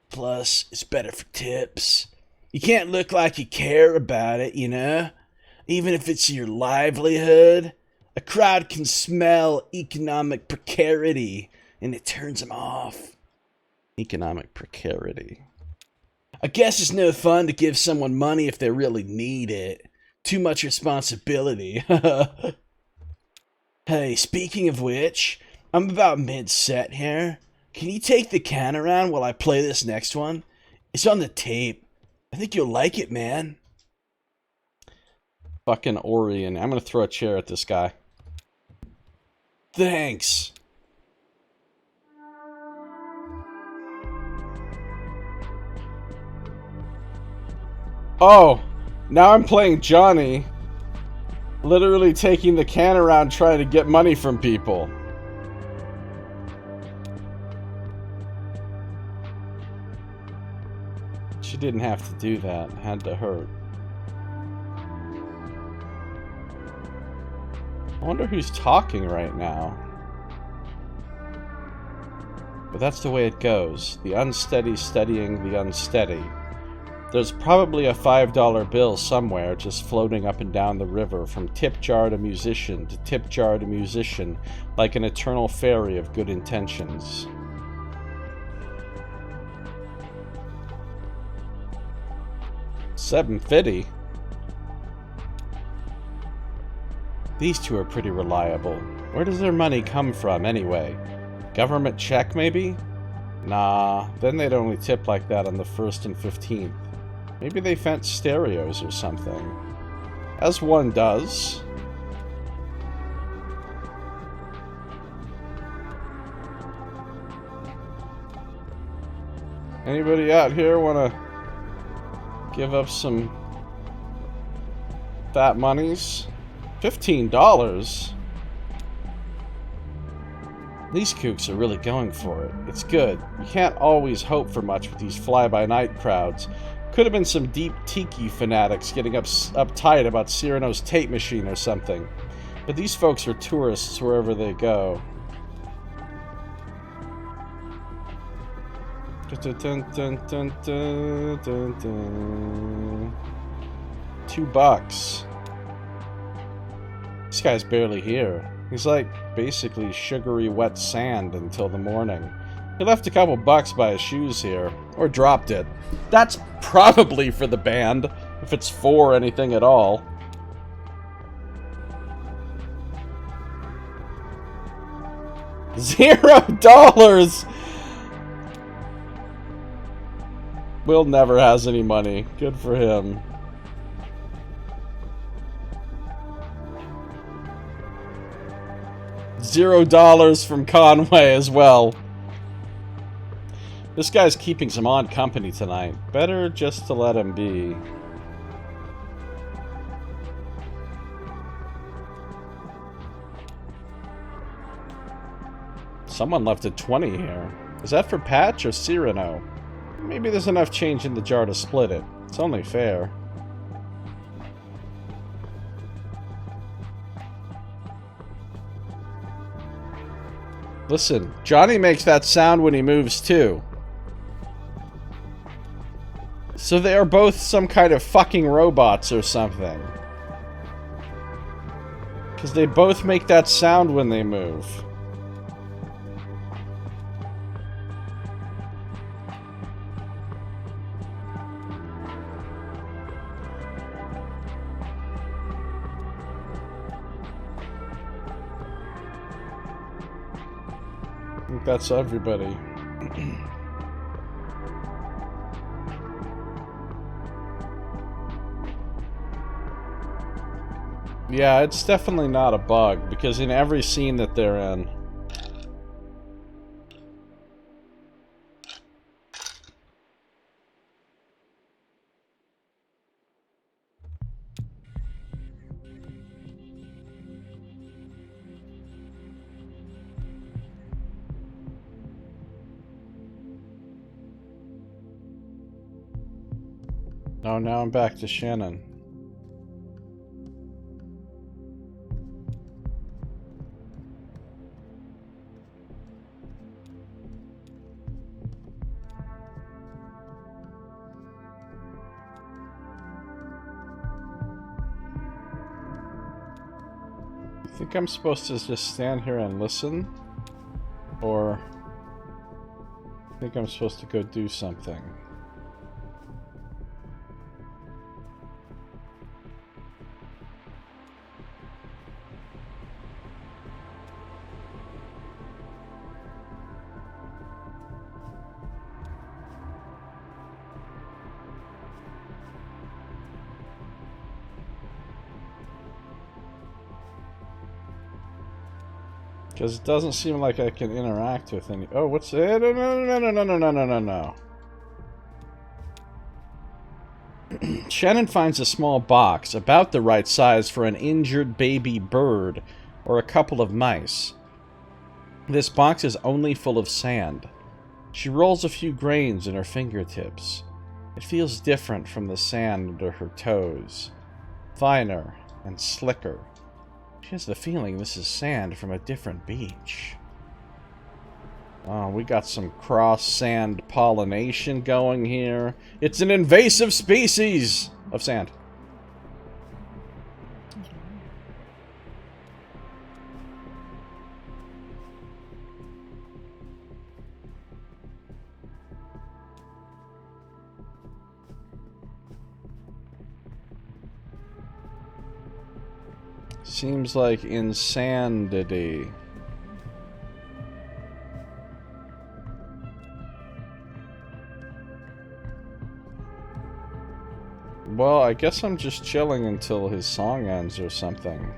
Plus, it's better for tips. You can't look like you care about it, you know? Even if it's your livelihood. A crowd can smell economic precarity, and it turns them off. Economic precarity. I guess it's no fun to give someone money if they really need it. Too much responsibility. Hey, speaking of which, I'm about mid-set here. Can you take the can around while I play this next one? It's on the tape. I think you'll like it, man. Fucking Orion. I'm gonna throw a chair at this guy. Thanks. Oh, now I'm playing Johnny. Literally taking the can around trying to get money from people. She didn't have to do that. It had to hurt. I wonder who's talking right now. But that's the way it goes. The unsteady studying the unsteady. There's probably a $5 bill somewhere just floating up and down the river from tip jar to musician to tip jar to musician, like an eternal ferry of good intentions. $7.50? These two are pretty reliable. Where does their money come from, anyway? Government check, maybe? Nah, then they'd only tip like that on the 1st and 15th. Maybe they fence stereos or something. As one does. Anybody out here wanna give up some fat monies? $15? These kooks are really going for it. It's good. You can't always hope for much with these fly-by-night crowds. Could have been some deep tiki fanatics getting uptight about Cyrano's tape machine or something. But these folks are tourists wherever they go. $2. This guy's barely here. He's like basically sugary wet sand until the morning. He left a couple bucks by his shoes here. Or dropped it. That's probably for the band, if it's for anything at all. $0! Will never has any money. Good for him. $0 from Conway as well. This guy's keeping some odd company tonight. Better just to let him be. Someone left a 20 here. Is that for Patch or Cyrano? Maybe there's enough change in the jar to split it. It's only fair. Listen, Johnny makes that sound when he moves too. So they are both some kind of fucking robots or something. Because they both make that sound when they move. I think that's everybody. Yeah, it's definitely not a bug, because in every scene that they're in... Oh, now I'm back to Shannon. I think I'm supposed to just stand here and listen? Or I think I'm supposed to go do something. Because it doesn't seem like I can interact with any... Oh, what's... No, no, no, no, no, no, no, no, no, no. Shannon finds a small box, about the right size for an injured baby bird or a couple of mice. This box is only full of sand. She rolls a few grains in her fingertips. It feels different from the sand under her toes. Finer and slicker. She has the feeling this is sand from a different beach. Oh, we got some cross-sand pollination going here. It's an invasive species of sand. Seems like insanity. Well, I guess I'm just chilling until his song ends or something.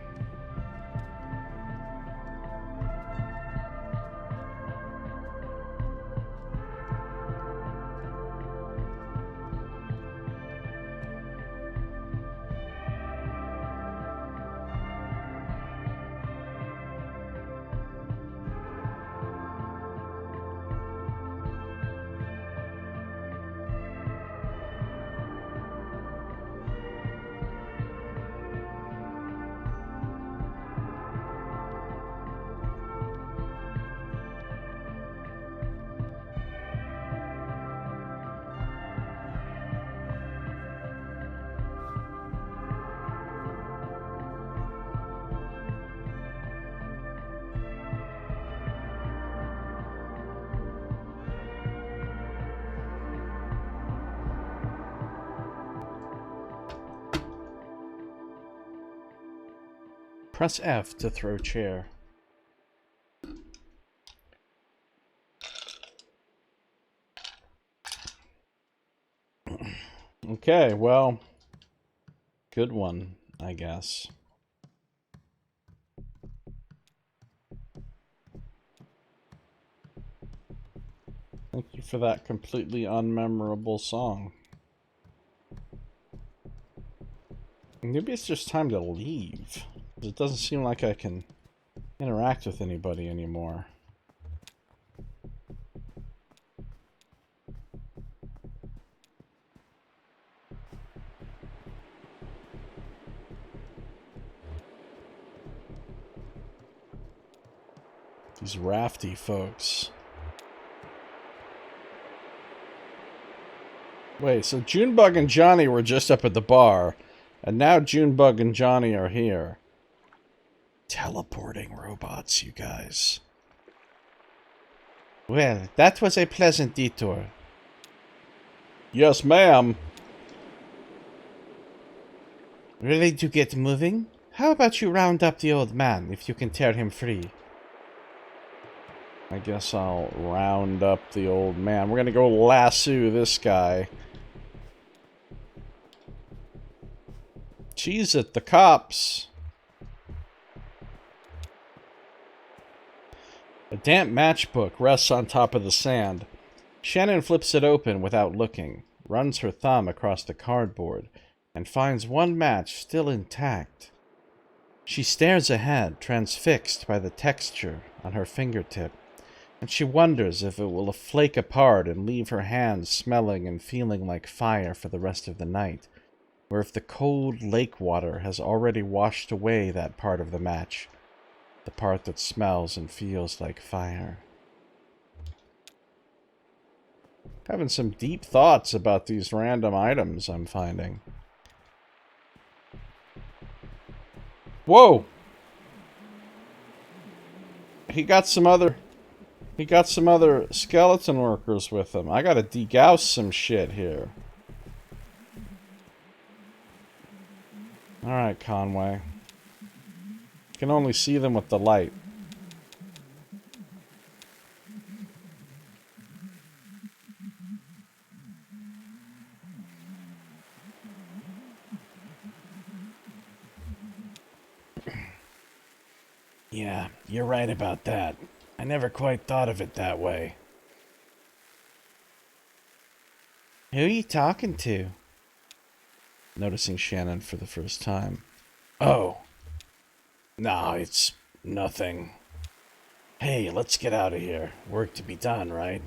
Press F to throw chair. Okay, well, good one, I guess. Thank you for that completely unmemorable song. Maybe it's just time to leave. It doesn't seem like I can interact with anybody anymore. These rafty folks. Wait, so Junebug and Johnny were just up at the bar, and now Junebug and Johnny are here. Teleporting robots, you guys. Well, that was a pleasant detour. Yes, ma'am. Ready to get moving? How about you round up the old man, if you can tear him free? I guess I'll round up the old man. We're gonna go lasso this guy. Cheese it, the cops. A damp matchbook rests on top of the sand. Shannon flips it open without looking, runs her thumb across the cardboard, and finds one match still intact. She stares ahead, transfixed by the texture on her fingertip. and she wonders if it will flake apart and leave her hands smelling and feeling like fire for the rest of the night, or if the cold lake water has already washed away that part of the match, the part that smells and feels like fire. Having some deep thoughts about these random items I'm finding. Whoa! He got some other skeleton workers with him. I gotta degauss some shit here. Alright, Conway. Can only see them with the light. Yeah, you're right about that. I never quite thought of it that way. Who are you talking to? Noticing Shannon for the first time. Oh. Nah, it's nothing. Hey, let's get out of here. Work to be done, right?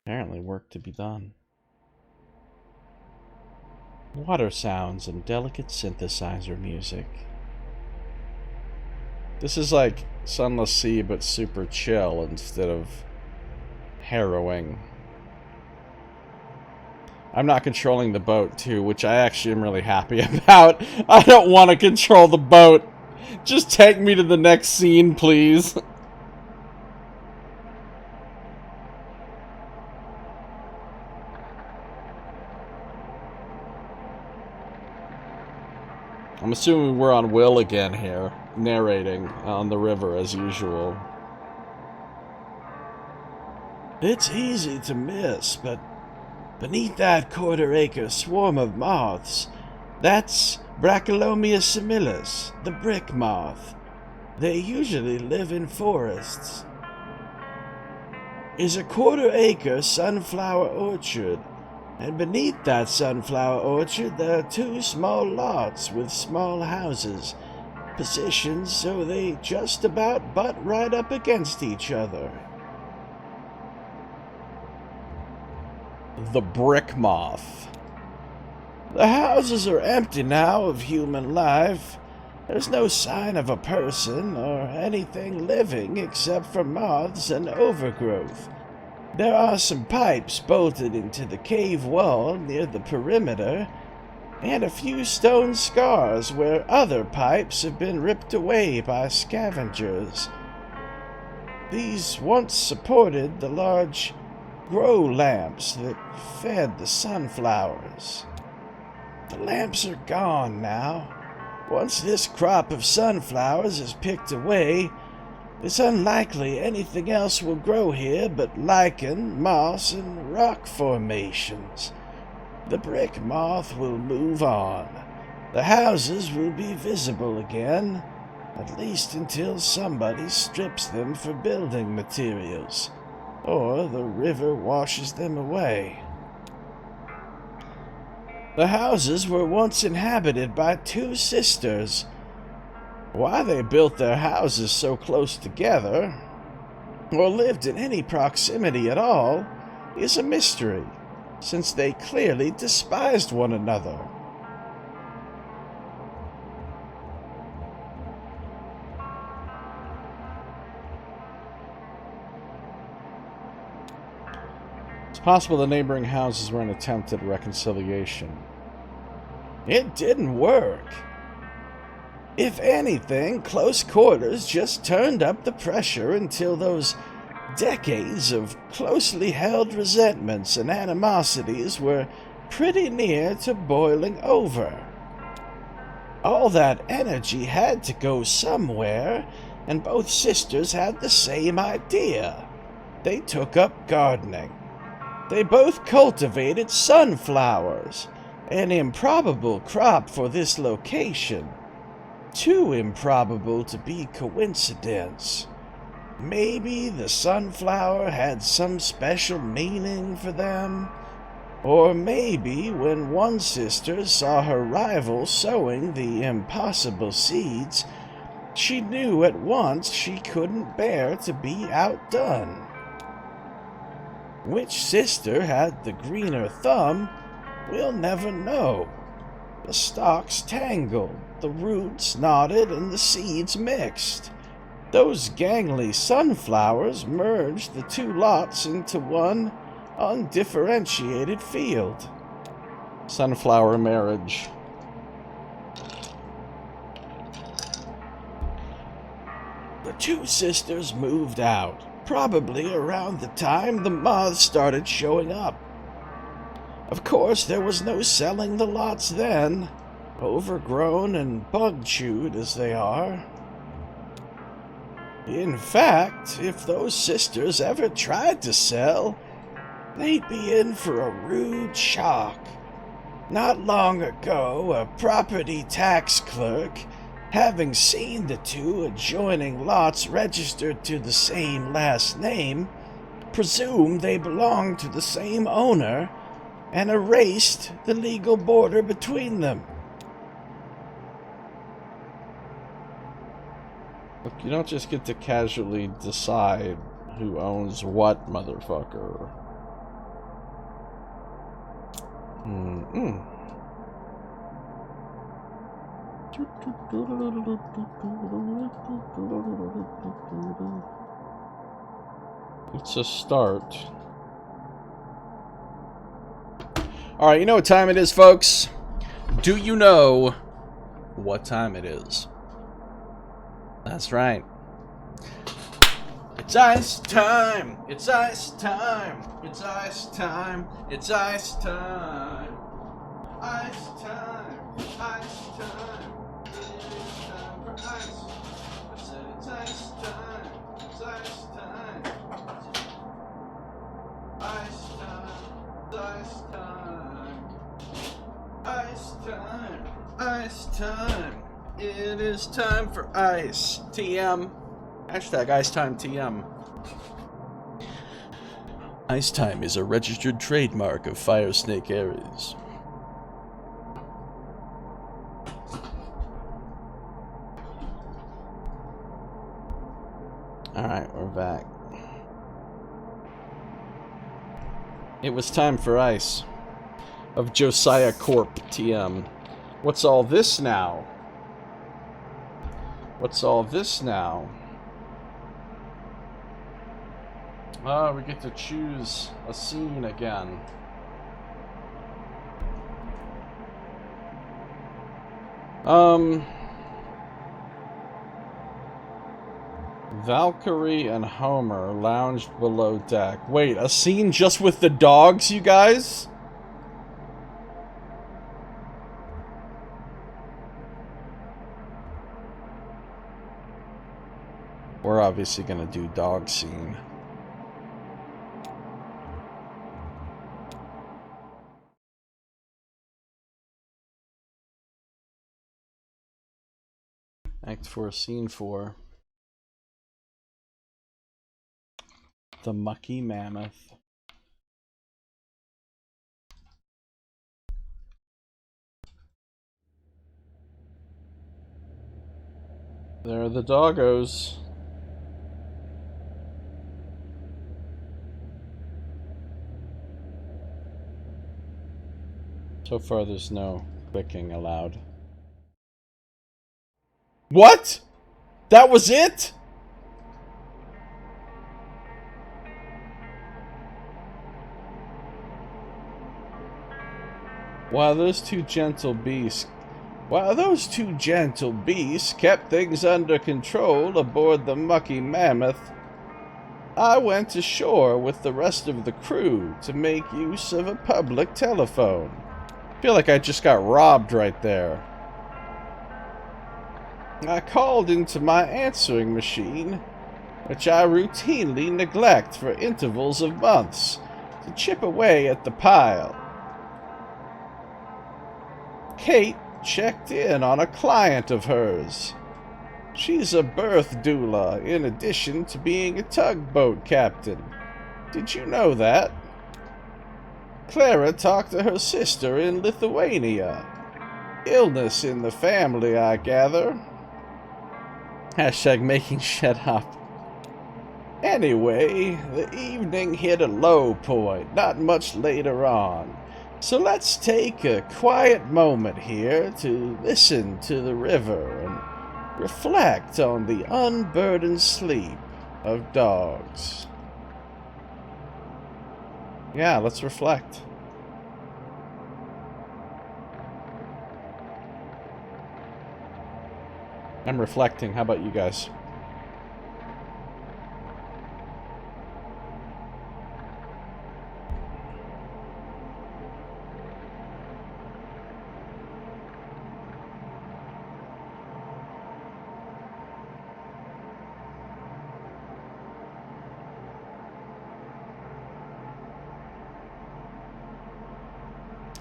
Apparently work to be done. Water sounds and delicate synthesizer music. This is like Sunless Sea, but super chill instead of harrowing. I'm not controlling the boat, too, which I actually am really happy about. I don't want to control the boat. Just take me to the next scene, please. I'm assuming we're on Will again here, narrating on the river as usual. It's easy to miss, but beneath that quarter-acre swarm of moths, that's Brachylomeus similis, the brick moth. They usually live in forests. Is a quarter-acre sunflower orchard, and beneath that sunflower orchard there are 2 small lots with small houses, positioned so they just about butt right up against each other. The brick moth. The houses are empty now of human life. There's no sign of a person or anything living except for moths and overgrowth. There are some pipes bolted into the cave wall near the perimeter, and a few stone scars where other pipes have been ripped away by scavengers. These once supported the large grow lamps that fed the sunflowers. The lamps are gone now. Once this crop of sunflowers is picked away, it's unlikely anything else will grow here but lichen, moss, and rock formations. The brick moth will move on. The houses will be visible again, at least until somebody strips them for building materials, or the river washes them away. The houses were once inhabited by 2 sisters. Why they built their houses so close together, or lived in any proximity at all, is a mystery, since they clearly despised one another. It's possible the neighboring houses were an attempt at reconciliation. It didn't work. If anything, close quarters just turned up the pressure until those decades of closely held resentments and animosities were pretty near to boiling over. All that energy had to go somewhere, and both sisters had the same idea. They took up gardening. They both cultivated sunflowers, an improbable crop for this location. Too improbable to be coincidence. Maybe the sunflower had some special meaning for them, or maybe when one sister saw her rival sowing the impossible seeds, She knew at once she couldn't bear to be outdone. Which sister had the greener thumb, we'll never know. The stalks tangled, the roots knotted, and the seeds mixed. Those gangly sunflowers merged the two lots into one undifferentiated field. Sunflower marriage. The two sisters moved out, probably around the time the moths started showing up. Of course, there was no selling the lots then, overgrown and bug-chewed as they are. In fact, if those sisters ever tried to sell, they'd be in for a rude shock. Not long ago, a property tax clerk, having seen the two adjoining lots registered to the same last name, presumed they belonged to the same owner and erased the legal border between them. Look, you don't just get to casually decide who owns what, motherfucker. It's a start. Alright, you know what time it is, folks? Do you know what time it is? That's right. It's ice time! It's ice time! It's ice time! It's ice time! Ice time! Ice time! It's time for ice! I said it's ice time! It's ice time! Ice time! It's ice time! Ice time! Ice time! It is time for ice. TM. Hashtag Ice Time TM. Ice Time is a registered trademark of Fire Snake Aries. Alright, we're back. It was time for ice. Of Josiah Corp TM. What's all this now? What's all this now? Oh, we get to choose a scene again. Valkyrie and Homer lounged below deck. Wait, a scene just with the dogs, you guys? We're obviously gonna do dog scene. Act 4, Scene 4. The Mucky Mammoth. There are the doggos. So far, there's no clicking allowed. What? That was it? While those two gentle beasts kept things under control aboard the Mucky Mammoth, I went ashore with the rest of the crew to make use of a public telephone. I feel like I just got robbed right there. I called into my answering machine, which I routinely neglect for intervals of months, to chip away at the pile. Kate checked in on a client of hers. She's a birth doula in addition to being a tugboat captain. Did you know that? Clara talked to her sister in Lithuania. Illness in the family, I gather. Hashtag making shit up. Anyway, the evening hit a low point, not much later on. So let's take a quiet moment here to listen to the river and reflect on the unburdened sleep of dogs. Yeah, let's reflect. I'm reflecting. How about you guys?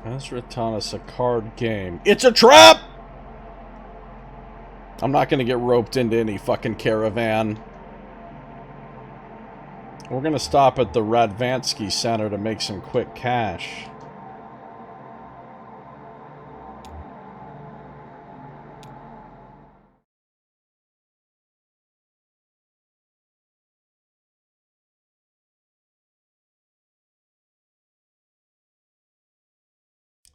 Let's return us a card game. It's a trap! I'm not gonna get roped into any fucking caravan. We're gonna stop at the Radvansky Center to make some quick cash.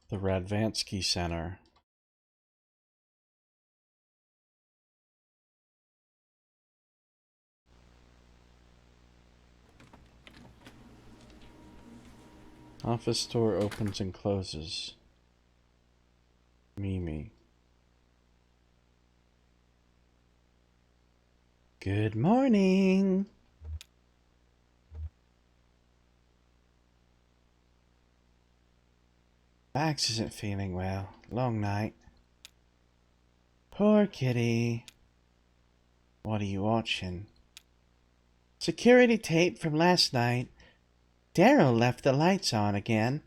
The Radvansky Center. Office door opens and closes. Mimi. Good morning. Max isn't feeling well. Long night. Poor kitty. What are you watching? Security tape from last night. Daryl left the lights on again.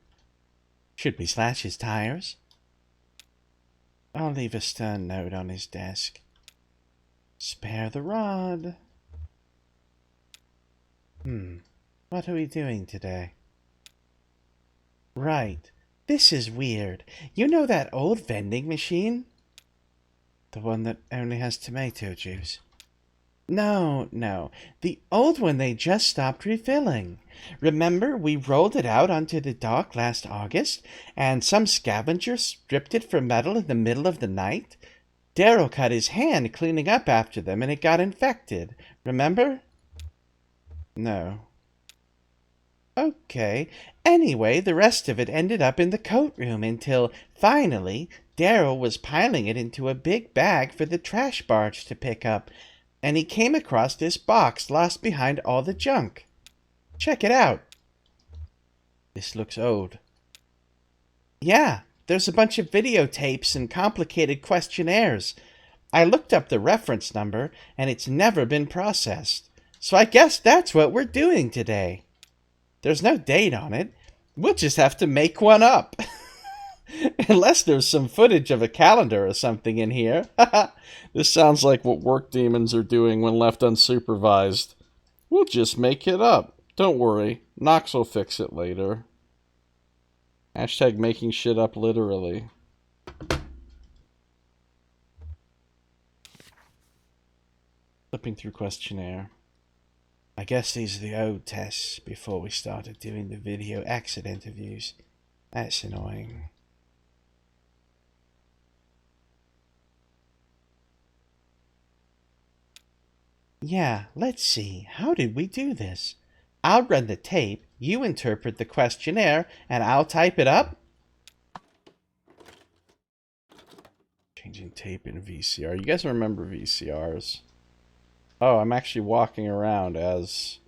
Should we slash his tires? I'll leave a stern note on his desk. Spare the rod. What are we doing today? Right. This is weird. You know that old vending machine? The one that only has tomato juice. No. The old one they just stopped refilling. Remember, we rolled it out onto the dock last August, and some scavenger stripped it for metal in the middle of the night? Daryl cut his hand cleaning up after them, and it got infected. Remember? No. Okay. Anyway, the rest of it ended up in the coat room until, finally, Daryl was piling it into a big bag for the trash barge to pick up, and he came across this box lost behind all the junk. Check it out. This looks old. Yeah, there's a bunch of videotapes and complicated questionnaires. I looked up the reference number, and it's never been processed. So I guess that's what we're doing today. There's no date on it. We'll just have to make one up. Unless there's some footage of a calendar or something in here. This sounds like what work demons are doing when left unsupervised. We'll just make it up. Don't worry. Knox will fix it later. Hashtag making shit up literally. Flipping through questionnaire. I guess these are the old tests before we started doing the video exit interviews. That's annoying. Yeah, let's see. How did we do this? I'll run the tape, you interpret the questionnaire, and I'll type it up? Changing tape in VCR. You guys remember VCRs? Oh, I'm actually walking around as...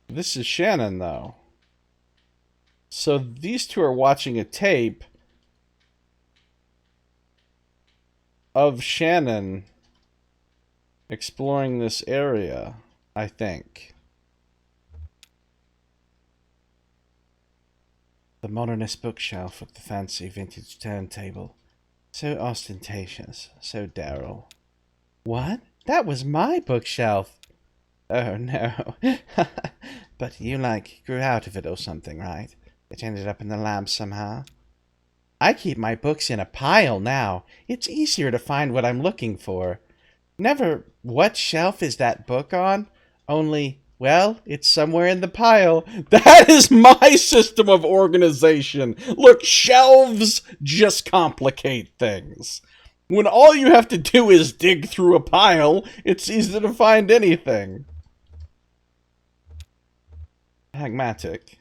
This is Shannon, though. So these two are watching a tape of Shannon exploring this area, I think. The modernist bookshelf with the fancy vintage turntable. So ostentatious, so Daryl. What? That was my bookshelf! Oh, no. But you, grew out of it or something, right? It ended up in the lab somehow. I keep my books in a pile now. It's easier to find what I'm looking for. Never, what shelf is that book on? Only, well, it's somewhere in the pile. That is my system of organization. Look, shelves just complicate things. When all you have to do is dig through a pile, it's easy to find anything. Pragmatic.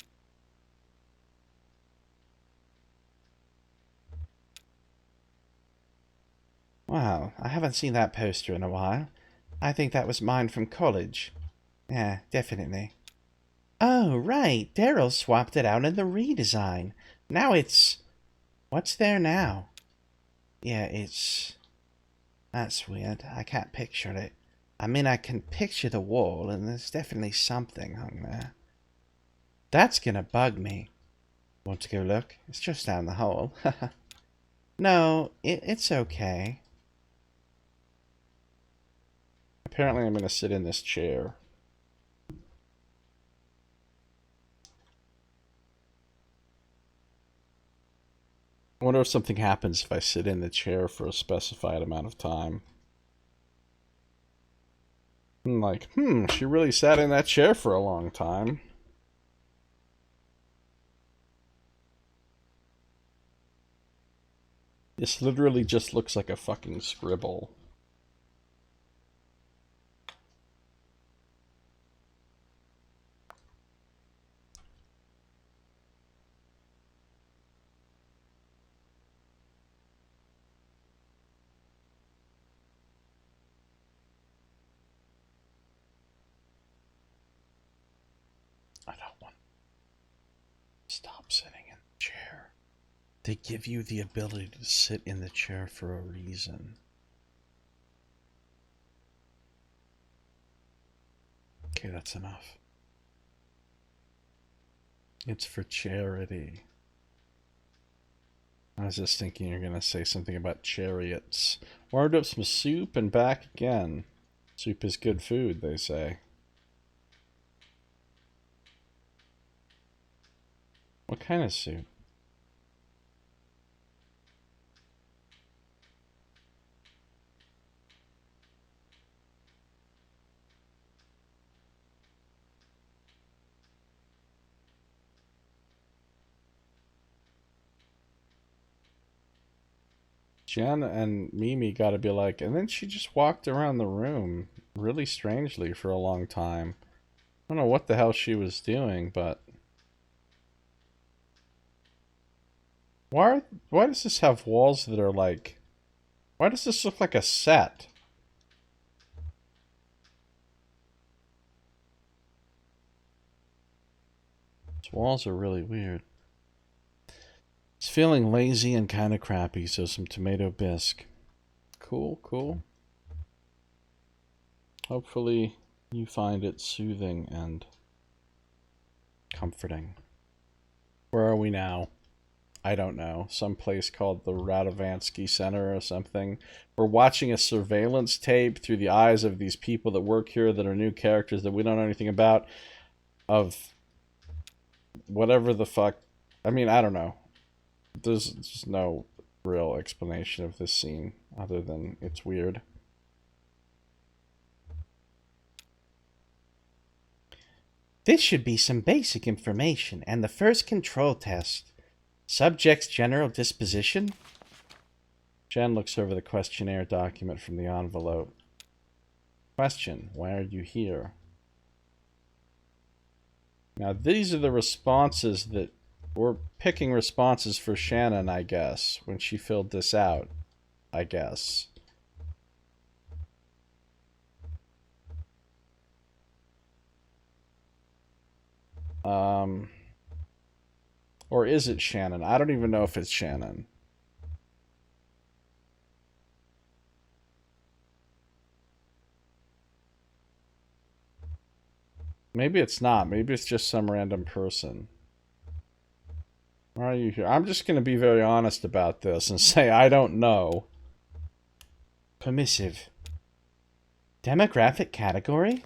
Wow, I haven't seen that poster in a while. I think that was mine from college. Yeah, definitely. Oh, right. Daryl swapped it out in the redesign. Now it's... What's there now? Yeah, it's... That's weird. I can't picture it. I mean, I can picture the wall, and there's definitely something hung there. That's gonna bug me. Want to go look? It's just down the hall. No, it's okay. Apparently I'm gonna sit in this chair. I wonder if something happens if I sit in the chair for a specified amount of time. I'm like, she really sat in that chair for a long time. This literally just looks like a fucking scribble. I don't want to stop sitting in the chair. They give you the ability to sit in the chair for a reason. Okay, that's enough. It's for charity. I was just thinking you're going to say something about chariots. Warmed up some soup and back again. Soup is good food, they say. What kind of soup? Jen and Mimi gotta be like, and then she just walked around the room really strangely for a long time. I don't know what the hell she was doing, but... Why does this have walls that are like... Why does this look like a set? These walls are really weird. It's feeling lazy and kind of crappy, so some tomato bisque. Cool, cool. Hopefully you find it soothing and comforting. Where are we now? I don't know. Some place called the Radovansky Center or something. We're watching a surveillance tape through the eyes of these people that work here that are new characters that we don't know anything about. Of whatever the fuck. I mean, I don't know. There's just no real explanation of this scene other than it's weird. This should be some basic information, and the first control test. Subject's general disposition? Jen looks over the questionnaire document from the envelope. Question, why are you here? Now, these are the responses that... We're picking responses for Shannon, I guess, when she filled this out, I guess. Or is it Shannon? I don't even know if it's Shannon. Maybe it's not. Maybe it's just some random person. Why are you here? I'm just going to be very honest about this and say I don't know. Permissive. Demographic category?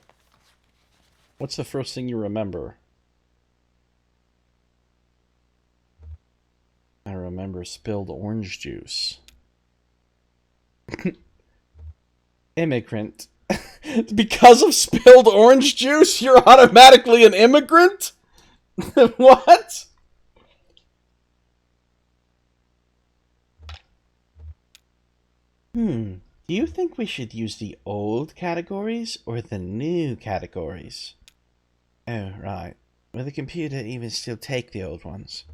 What's the first thing you remember? I remember spilled orange juice. Immigrant. Because of spilled orange juice, you're automatically an immigrant? What? Do you think we should use the old categories or the new categories? Oh, right. Will the computer even still take the old ones?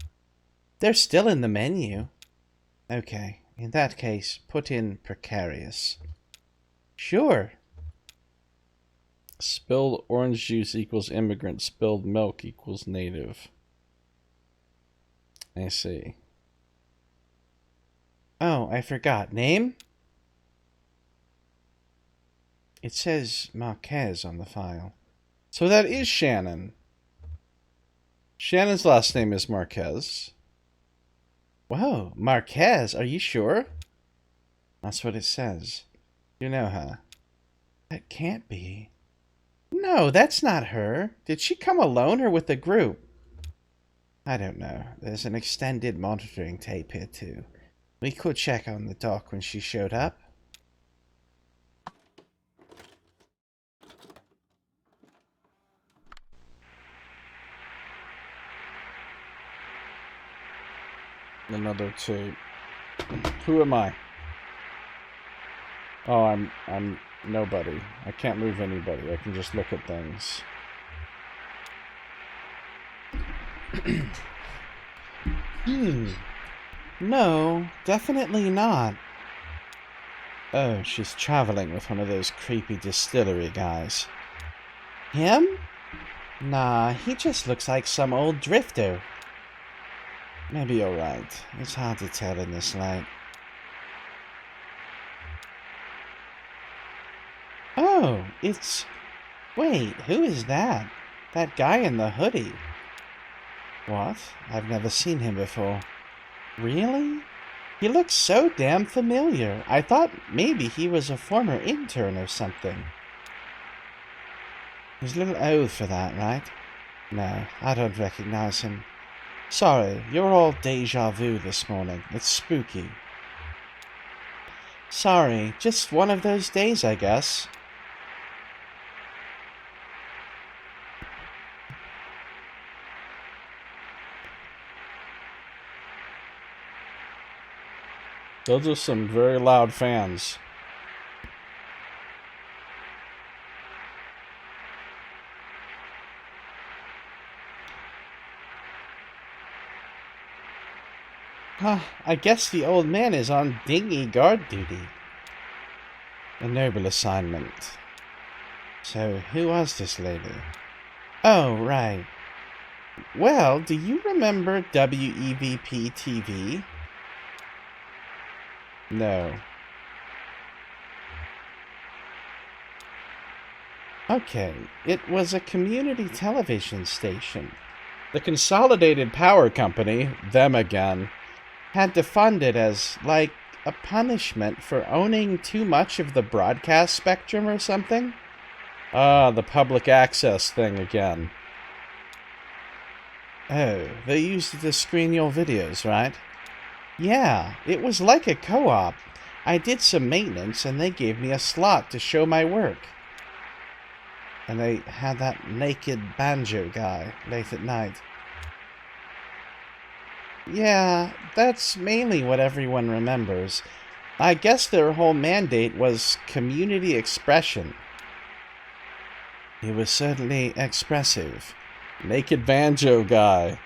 They're still in the menu. Okay, in that case, put in precarious. Sure. Spilled orange juice equals immigrant. Spilled milk equals native. I see. Oh, I forgot. Name? It says Marquez on the file. So that is Shannon. Shannon's last name is Marquez. Whoa, Marquez, are you sure? That's what it says. You know her. That can't be. No, that's not her. Did she come alone or with a group? I don't know. There's an extended monitoring tape here too. We could check on the dock when she showed up. Another tape. Who am I? Oh, I'm nobody. I can't move anybody. I can just look at things. No, definitely not. Oh, she's traveling with one of those creepy distillery guys. Him? Nah, he just looks like some old drifter. Maybe you're right. It's hard to tell in this light. Oh, it's... Wait, who is that? That guy in the hoodie. What? I've never seen him before. Really? He looks so damn familiar. I thought maybe he was a former intern or something. He's a little old for that, right? No, I don't recognize him. Sorry, you're all deja vu this morning. It's spooky. Sorry, just one of those days, I guess. Those are some very loud fans. I guess the old man is on dinghy guard duty. A noble assignment. So, who was this lady? Oh, right. Well, do you remember WEVP TV? No. Okay, it was a community television station. The Consolidated Power Company, them again, had to fund it as, like, a punishment for owning too much of the broadcast spectrum or something. Ah, the public access thing again. Oh, they used it to screen your videos, right? Yeah, it was like a co-op. I did some maintenance and they gave me a slot to show my work. And they had that naked banjo guy late at night. Yeah, that's mainly what everyone remembers. I guess their whole mandate was community expression. It was certainly expressive. Naked banjo guy.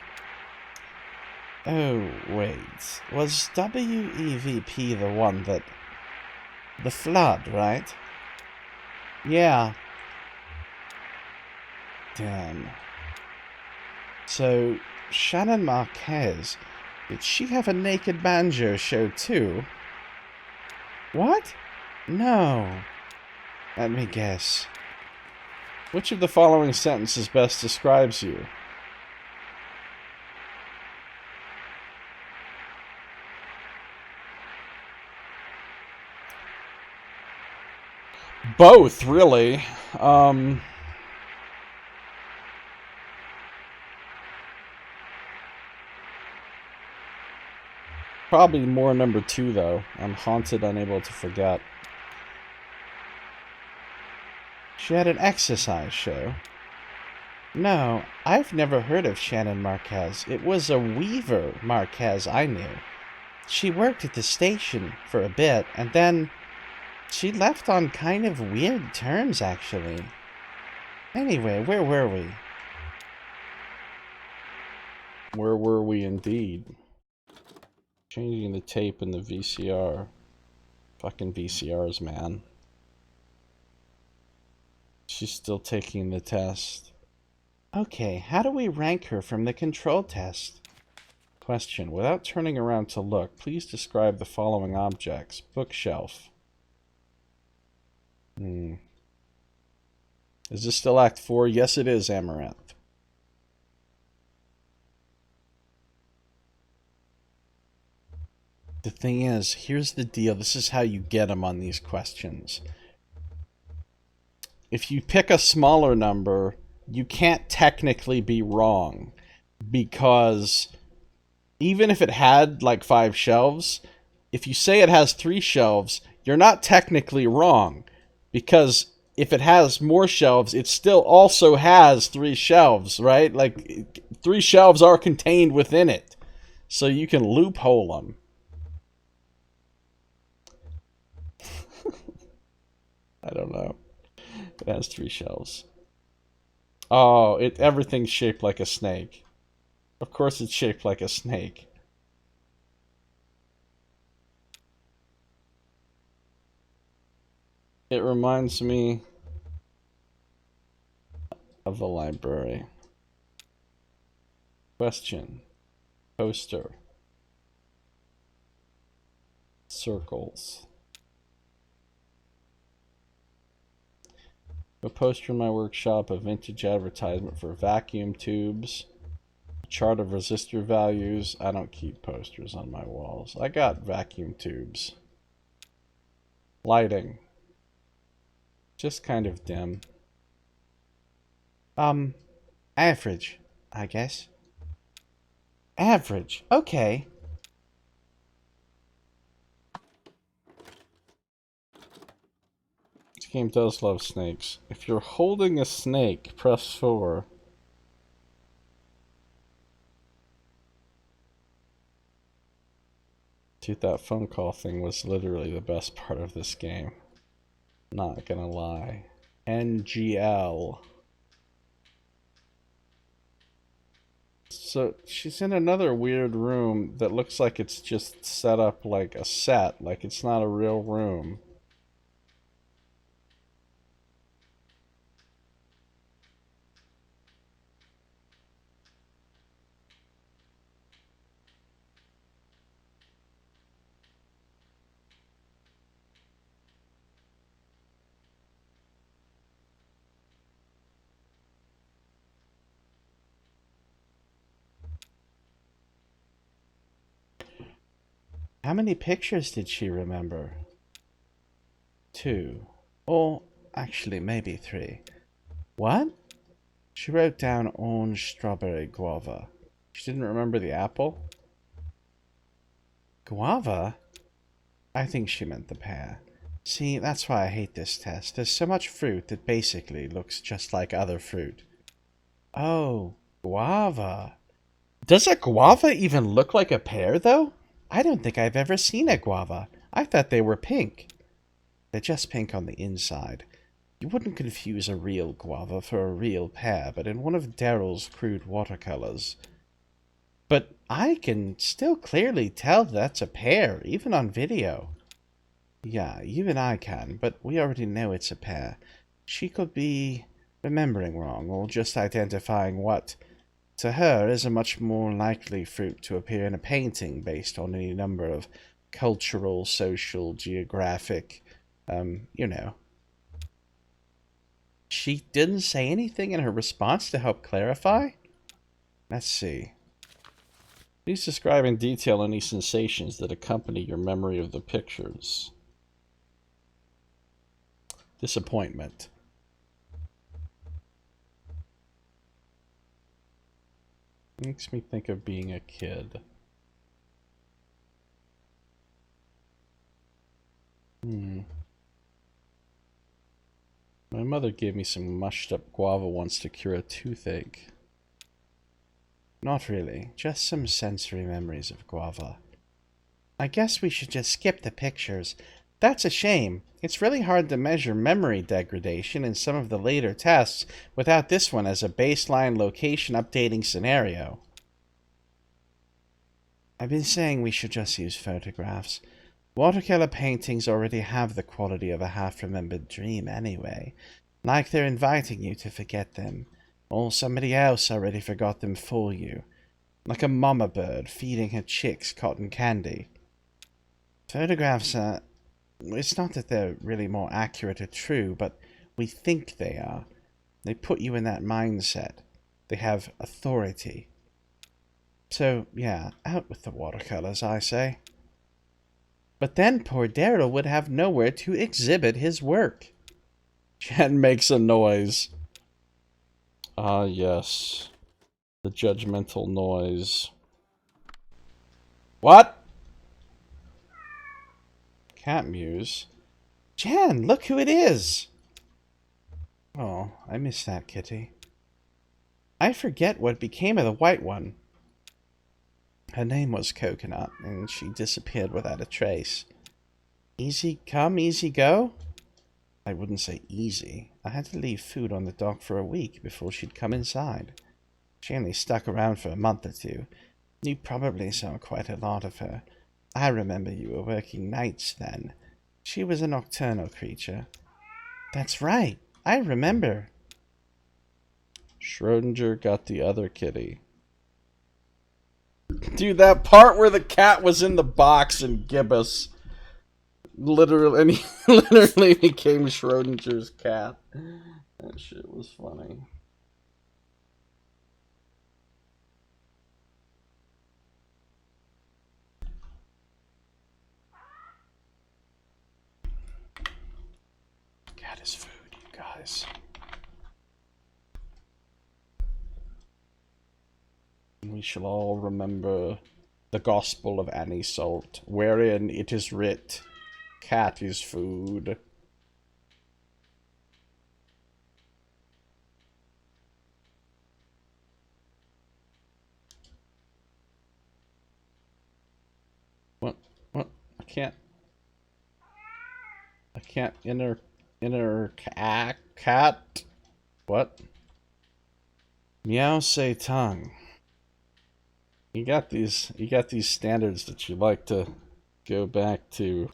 Oh, wait. Was WEVP the one that... The flood, right? Yeah. Damn. So, Shannon Marquez, did she have a naked banjo show too? What? No. Let me guess. Which of the following sentences best describes you? Both, really. Probably more number 2, though. I'm haunted, unable to forget. She had an exercise show. No, I've never heard of Shannon Marquez. It was a Weaver Marquez I knew. She worked at the station for a bit, and then she left on kind of weird terms, actually. Anyway, where were we? Where were we indeed? Changing the tape in the VCR. Fucking VCRs, man. She's still taking the test. Okay, how do we rank her from the control test? Question. Without turning around to look, please describe the following objects. Bookshelf. Is this still Act 4? Yes, it is, Amaranth. The thing is, here's the deal. This is how you get them on these questions. If you pick a smaller number, you can't technically be wrong, because even if it had like 5 shelves, if you say it has 3 shelves, you're not technically wrong, because if it has more shelves, it still also has 3 shelves, right? Like 3 shelves are contained within it, so you can loophole them. I don't know. It has 3 shelves. Oh, everything's shaped like a snake. Of course it's shaped like a snake. It reminds me of the library. Question. Poster. Circles. A poster in my workshop, a vintage advertisement for vacuum tubes, a chart of resistor values. I don't keep posters on my walls. I got vacuum tubes. Lighting. Just kind of dim. Average, I guess. Average, okay. This game does love snakes. If you're holding a snake, press 4. Dude, that phone call thing was literally the best part of this game. Not gonna lie. NGL. So she's in another weird room that looks like it's just set up like a set, like it's not a real room. How many pictures did she remember? 2. Or, actually, maybe 3. What? She wrote down orange, strawberry, guava. She didn't remember the apple? Guava? I think she meant the pear. See, that's why I hate this test. There's so much fruit that basically looks just like other fruit. Oh, guava. Does a guava even look like a pear, though? I don't think I've ever seen a guava. I thought they were pink. They're just pink on the inside. You wouldn't confuse a real guava for a real pear, but in one of Daryl's crude watercolors. But I can still clearly tell that's a pear, even on video. Yeah, even I can, but we already know it's a pear. She could be remembering wrong, or just identifying what, to her, is a much more likely fruit to appear in a painting based on any number of cultural, social, geographic, you know. She didn't say anything in her response to help clarify? Let's see. Please describe in detail any sensations that accompany your memory of the pictures. Disappointment. Makes me think of being a kid. My mother gave me some mushed up guava once to cure a toothache. Not really, just some sensory memories of guava. I guess we should just skip the pictures. That's a shame. It's really hard to measure memory degradation in some of the later tests without this one as a baseline location updating scenario. I've been saying we should just use photographs. Watercolor paintings already have the quality of a half-remembered dream anyway. Like they're inviting you to forget them. Or somebody else already forgot them for you. Like a mama bird feeding her chicks cotton candy. Photographs are... It's not that they're really more accurate or true, but we think they are. They put you in that mindset. They have authority. So, yeah, out with the watercolors, I say. But then poor Daryl would have nowhere to exhibit his work. Jen makes a noise. Ah, yes. The judgmental noise. What? Cat mews. Jan, look who it is! Oh, I miss that kitty. I forget what became of the white one. Her name was Coconut, and she disappeared without a trace. Easy come, easy go? I wouldn't say easy. I had to leave food on the dock for a week before she'd come inside. She only stuck around for a month or two. You probably saw quite a lot of her. I remember you were working nights then. She was a nocturnal creature. That's right. I remember. Schrodinger got the other kitty. Dude, that part where the cat was in the box in Gibbous. Literally, and he literally became Schrodinger's cat. That shit was funny. Cat is food, you guys. We shall all remember the Gospel of Annie Salt, wherein it is writ, cat is food. What? I can't inner cat? What? Meow say tongue. You got these standards that you like to go back to.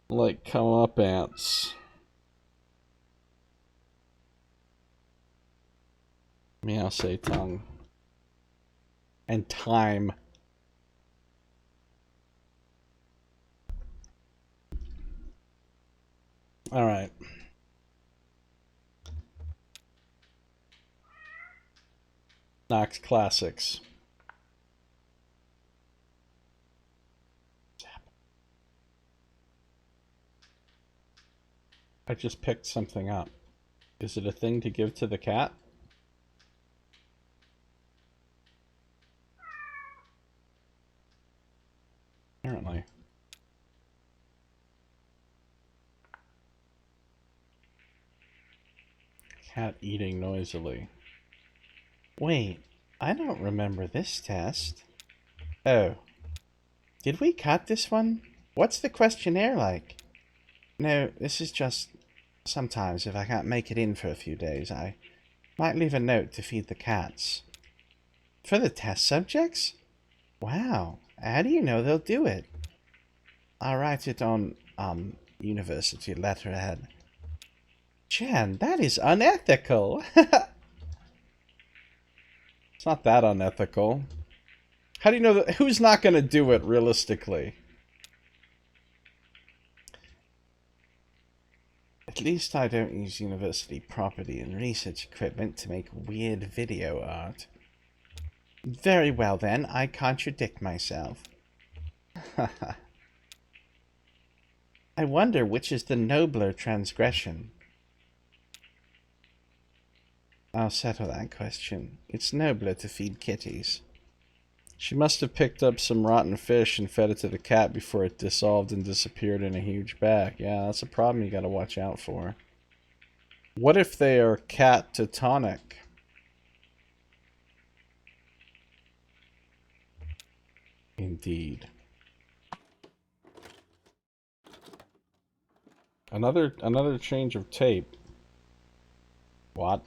Like come up ants. Meow say tongue. And time. Alright. Knox Classics. I just picked something up. Is it a thing to give to the cat? Apparently. Cat eating noisily. Wait, I don't remember this test. Oh. Did we cut this one? What's the questionnaire like? No, this is just... Sometimes, if I can't make it in for a few days, I might leave a note to feed the cats. For the test subjects? Wow, how do you know they'll do it? I'll write it on, university letterhead. Jan, that is unethical! It's not that unethical. How do you know that? Who's not going to do it realistically? At least I don't use university property and research equipment to make weird video art. Very well then, I contradict myself. I wonder which is the nobler transgression. I'll settle that question. It's nobler to feed kitties. She must have picked up some rotten fish and fed it to the cat before it dissolved and disappeared in a huge bag. Yeah, that's a problem you gotta watch out for. What if they are catatonic? Indeed. Another change of tape. What?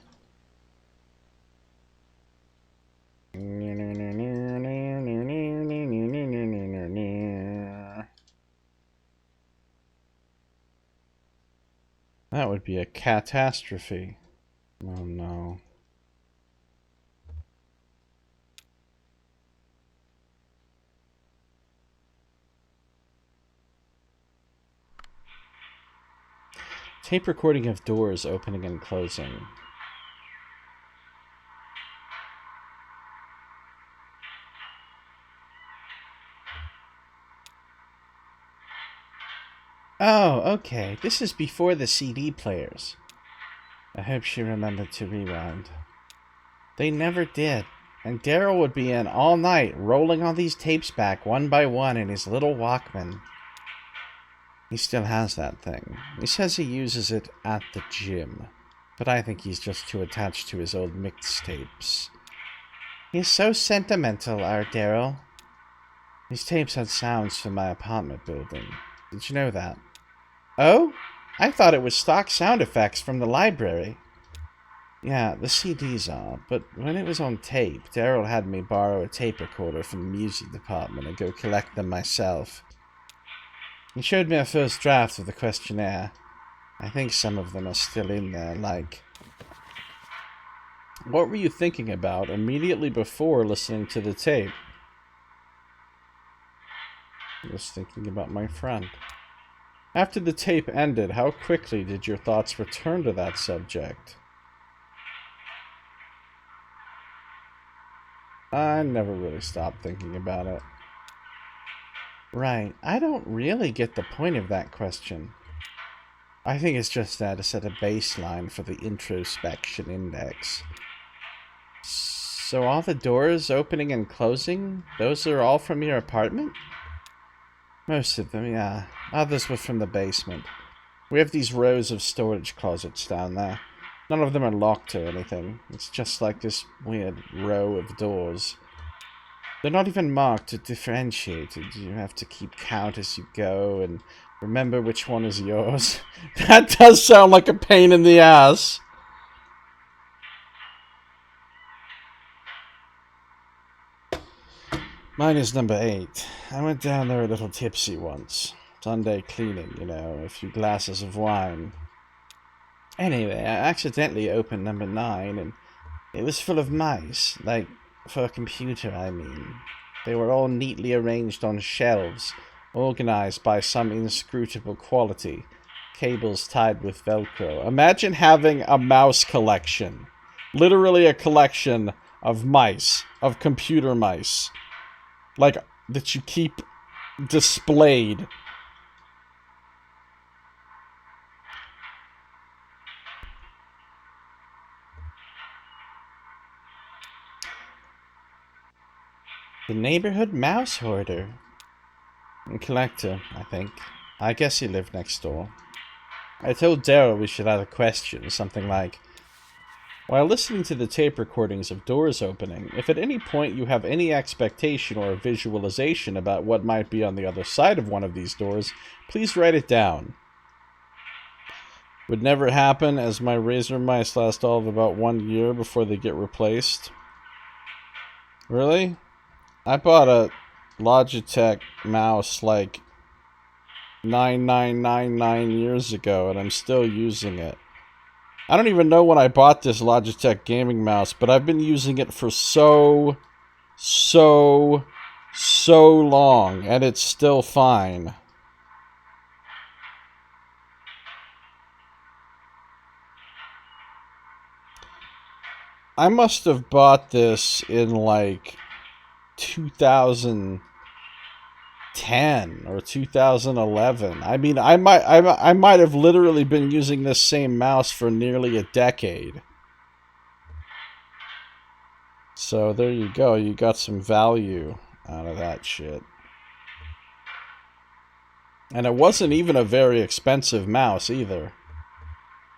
That would be a catastrophe. Oh no. Tape recording of doors opening and closing. Oh, okay. This is before the CD players. I hope she remembered to rewind. They never did. And Daryl would be in all night, rolling all these tapes back one by one in his little Walkman. He still has that thing. He says he uses it at the gym. But I think he's just too attached to his old mixtapes. He's so sentimental, our Daryl. These tapes had sounds from my apartment building. Did you know that? Oh? I thought it was stock sound effects from the library. Yeah, the CDs are, but when it was on tape, Daryl had me borrow a tape recorder from the music department and go collect them myself. He showed me a first draft of the questionnaire. I think some of them are still in there, like... What were you thinking about immediately before listening to the tape? I was thinking about my friend. After the tape ended, how quickly did your thoughts return to that subject? I never really stopped thinking about it. Right. I don't really get the point of that question. I think it's just there to set a baseline for the introspection index. So all the doors opening and closing, those are all from your apartment? Most of them, yeah. Others were from the basement. We have these rows of storage closets down there. None of them are locked or anything. It's just like this weird row of doors. They're not even marked or differentiated. You have to keep count as you go and remember which one is yours. That does sound like a pain in the ass. Mine is number 8. I went down there a little tipsy once. Sunday cleaning, you know, a few glasses of wine. Anyway, I accidentally opened number 9 and it was full of mice. Like, for a computer, I mean. They were all neatly arranged on shelves, organized by some inscrutable quality. Cables tied with Velcro. Imagine having a mouse collection. Literally a collection of mice, of computer mice. Like, that you keep displayed. The neighborhood mouse hoarder. And collector, I think. I guess he lived next door. I told Daryl we should add a question, something like, while listening to the tape recordings of doors opening, if at any point you have any expectation or visualization about what might be on the other side of one of these doors, please write it down. Would never happen, as my razor mice last all of about 1 year before they get replaced. Really? I bought a Logitech mouse like 9999 years ago, and I'm still using it. I don't even know when I bought this Logitech gaming mouse, but I've been using it for so long, and it's still fine. I must have bought this in like 2010 or 2011. I mean, I might have literally been using this same mouse for nearly a decade. So there you go. You got some value out of that shit. And it wasn't even a very expensive mouse either.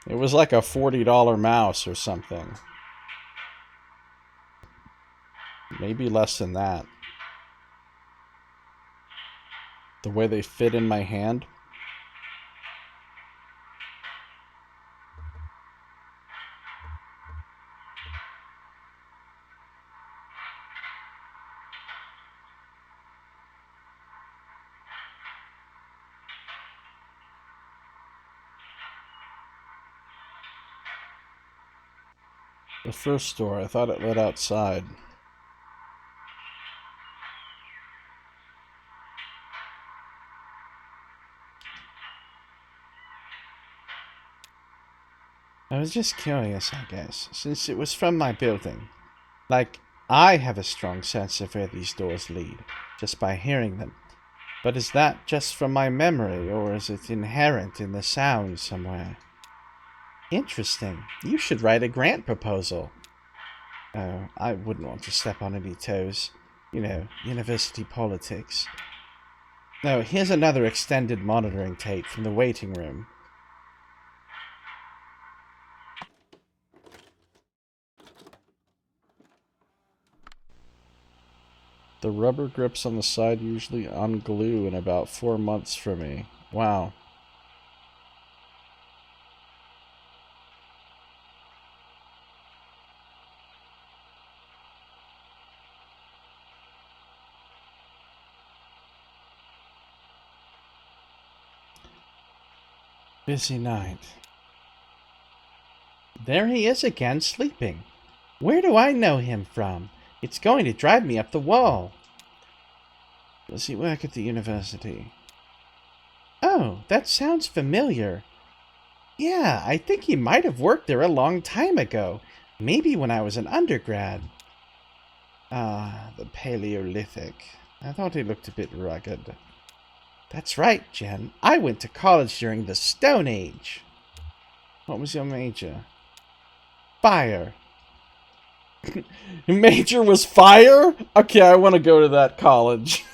It was like a $40 mouse or something. Maybe less than that. The way they fit in my hand. The first door, I thought it led outside. I was just curious, I guess, since it was from my building. Like, I have a strong sense of where these doors lead, just by hearing them. But is that just from my memory, or is it inherent in the sound somewhere? Interesting. You should write a grant proposal. Oh, I wouldn't want to step on any toes. You know, university politics. No, here's another extended monitoring tape from the waiting room. The rubber grips on the side usually unglue in about 4 months for me. Wow. Busy night. There he is again, sleeping. Where do I know him from? It's going to drive me up the wall. Does he work at the university? Oh, that sounds familiar. Yeah, I think he might have worked there a long time ago. Maybe when I was an undergrad. Ah, the Paleolithic. I thought he looked a bit rugged. That's right, Jen. I went to college during the Stone Age. What was your major? Fire. Your major was fire? Okay, I want to go to that college.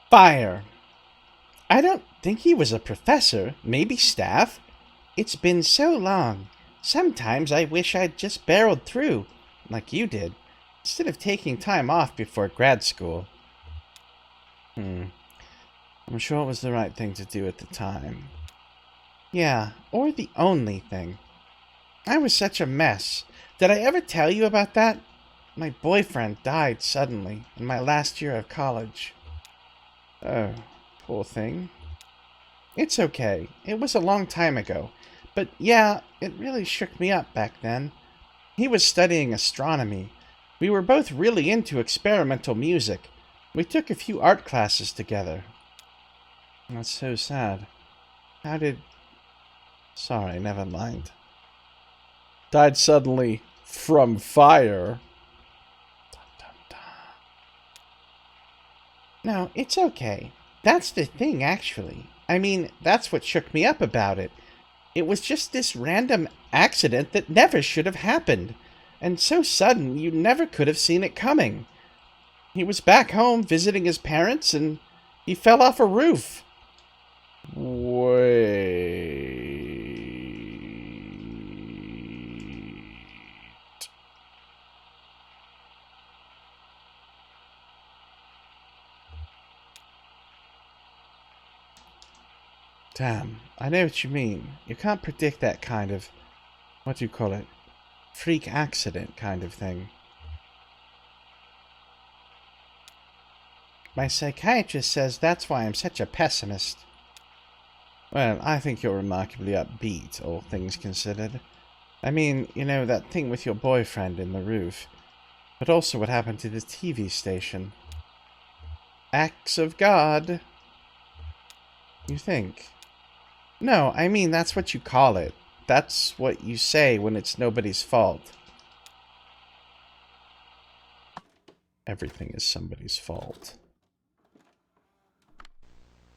Fire. I don't think he was a professor. Maybe staff. It's been so long. Sometimes I wish I'd just barreled through, like you did, instead of taking time off before grad school. I'm sure it was the right thing to do at the time. Yeah, or the only thing. I was such a mess. Did I ever tell you about that? My boyfriend died suddenly in my last year of college. Oh, poor thing. It's okay. It was a long time ago. But yeah, it really shook me up back then. He was studying astronomy. We were both really into experimental music. We took a few art classes together. That's so sad. How did... Sorry, never mind. Died suddenly from fire. Dun, dun, dun. No, it's okay. That's the thing, actually. I mean, that's what shook me up about it. It was just this random accident that never should have happened. And so sudden, you never could have seen it coming. He was back home visiting his parents, and he fell off a roof. Wait. Damn, I know what you mean. You can't predict that kind of, what do you call it, freak accident kind of thing. My psychiatrist says that's why I'm such a pessimist. Well, I think you're remarkably upbeat, all things considered. I mean, you know, that thing with your boyfriend in the roof. But also what happened to the TV station. Acts of God. You think? No, I mean, that's what you call it. That's what you say when it's nobody's fault. Everything is somebody's fault.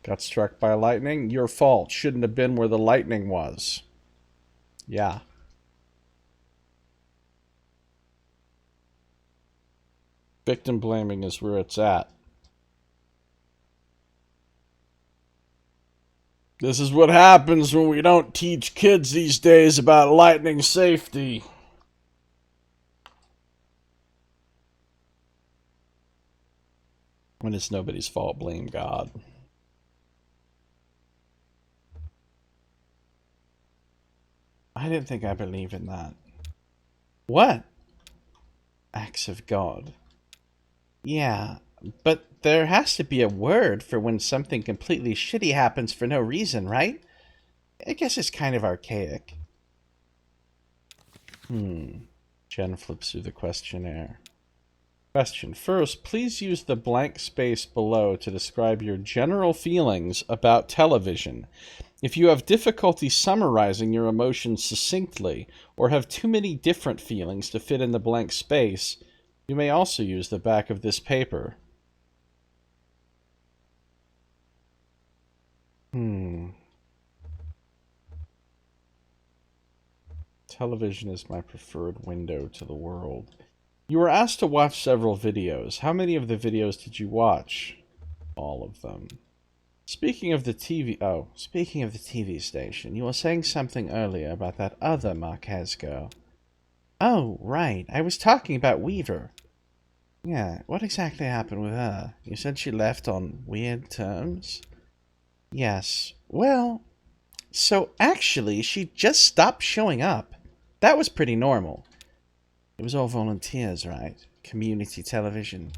Got struck by lightning? Your fault. Shouldn't have been where the lightning was. Yeah. Victim blaming is where it's at. This is what happens when we don't teach kids these days about lightning safety. When it's nobody's fault, blame God. I didn't think I believe in that. What? Acts of God. Yeah, but there has to be a word for when something completely shitty happens for no reason, right? I guess it's kind of archaic. Jen flips through the questionnaire. Question. First, please use the blank space below to describe your general feelings about television. If you have difficulty summarizing your emotions succinctly, or have too many different feelings to fit in the blank space, you may also use the back of this paper. Television is my preferred window to the world. You were asked to watch several videos. How many of the videos did you watch? All of them. Speaking of the TV station, you were saying something earlier about that other Marquez girl. Oh, right. I was talking about Weaver. Yeah, what exactly happened with her? You said she left on weird terms? Yes. Well, so actually, she just stopped showing up. That was pretty normal. It was all volunteers, right? Community television.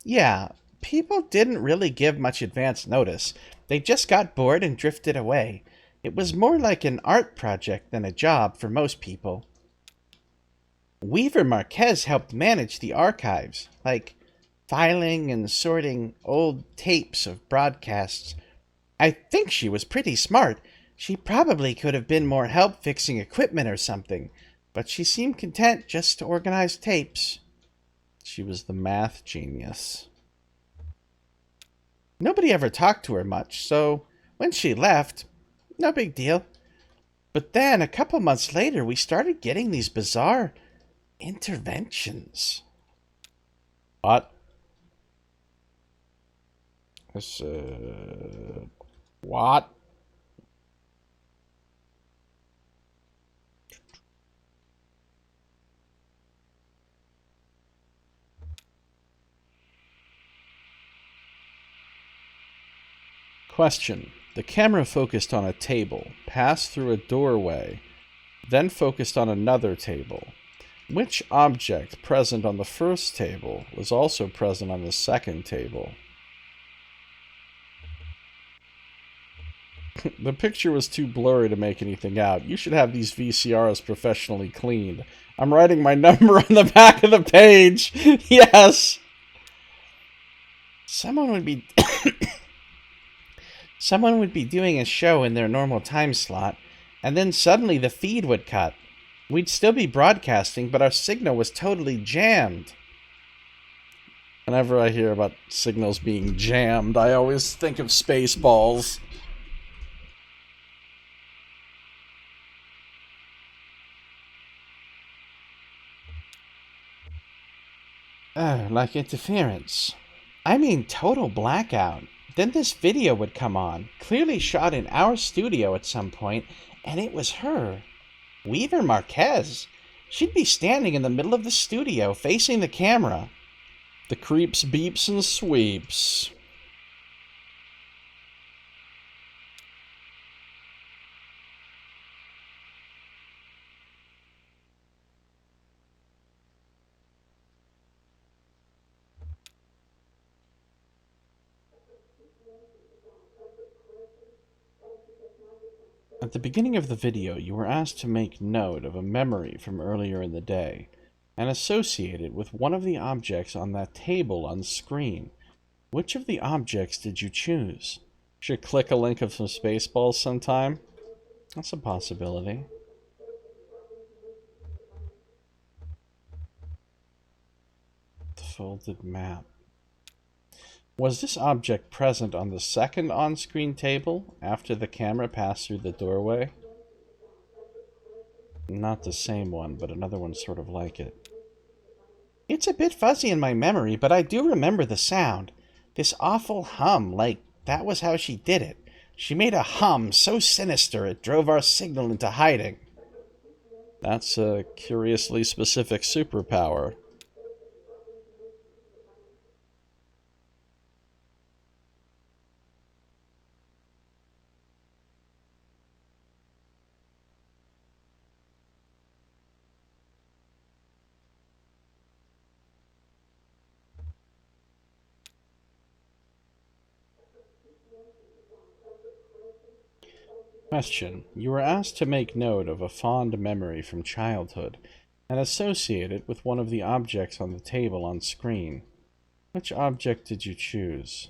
Yeah, people didn't really give much advance notice. They just got bored and drifted away. It was more like an art project than a job for most people. Weaver Marquez helped manage the archives, like filing and sorting old tapes of broadcasts. I think she was pretty smart. She probably could have been more help fixing equipment or something, but she seemed content just to organize tapes. She was the math genius. Nobody ever talked to her much, so when she left, no big deal. But then, a couple months later, we started getting these bizarre interventions. What? What? Question. The camera focused on a table, passed through a doorway, then focused on another table. Which object present on the first table was also present on the second table? The picture was too blurry to make anything out. You should have these VCRs professionally cleaned. I'm writing my number on the back of the page. Yes. Someone would be doing a show in their normal time slot, and then suddenly the feed would cut. We'd still be broadcasting, but our signal was totally jammed. Whenever I hear about signals being jammed, I always think of Spaceballs. Oh, like interference. I mean total blackout. Then this video would come on, clearly shot in our studio at some point, and it was her. Weaver Marquez. She'd be standing in the middle of the studio, facing the camera. The creeps, beeps, and sweeps. At the beginning of the video, you were asked to make note of a memory from earlier in the day and associate it with one of the objects on that table on screen. Which of the objects did you choose? Should click a link of some Spaceballs sometime? That's a possibility. The Folded map. Was this object present on the second on-screen table after the camera passed through the doorway? Not the same one, but another one sort of like it. It's a bit fuzzy in my memory, but I do remember the sound. This awful hum, like that was how she did it. She made a hum so sinister it drove our signal into hiding. That's a curiously specific superpower. Question. You were asked to make note of a fond memory from childhood and associate it with one of the objects on the table on screen. Which object did you choose?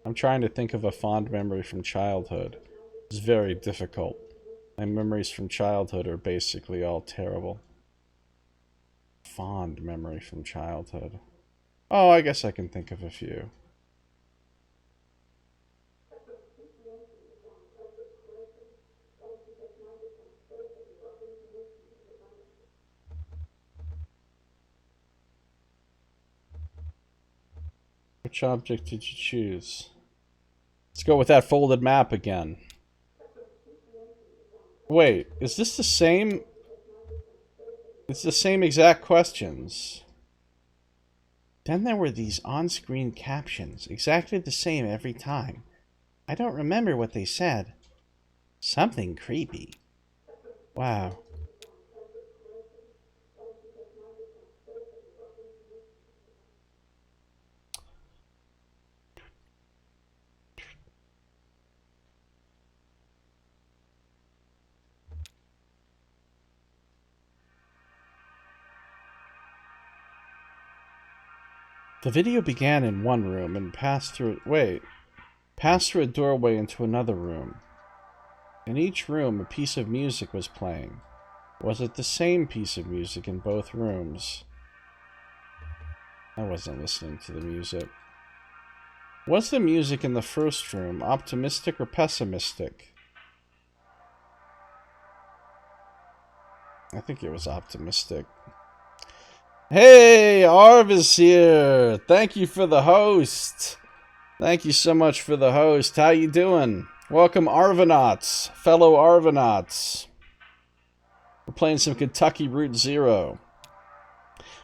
I'm trying to think of a fond memory from childhood. It's very difficult. My memories from childhood are basically all terrible. Fond memory from childhood. Oh, I guess I can think of a few. Which object did you choose? Let's go with that folded map again. Wait, is this the same? It's the same exact questions. Then there were these on-screen captions, exactly the same every time. I don't remember what they said. Something creepy. Wow. The video began in one room and passed through a doorway into another room. In each room, a piece of music was playing. Was it the same piece of music in both rooms? I wasn't listening to the music. Was the music in the first room optimistic or pessimistic? I think it was optimistic. Hey, Arv is here. Thank you for the host. Thank you so much for the host. How you doing? Welcome, Arvanauts, fellow Arvanauts. We're playing some Kentucky Route Zero.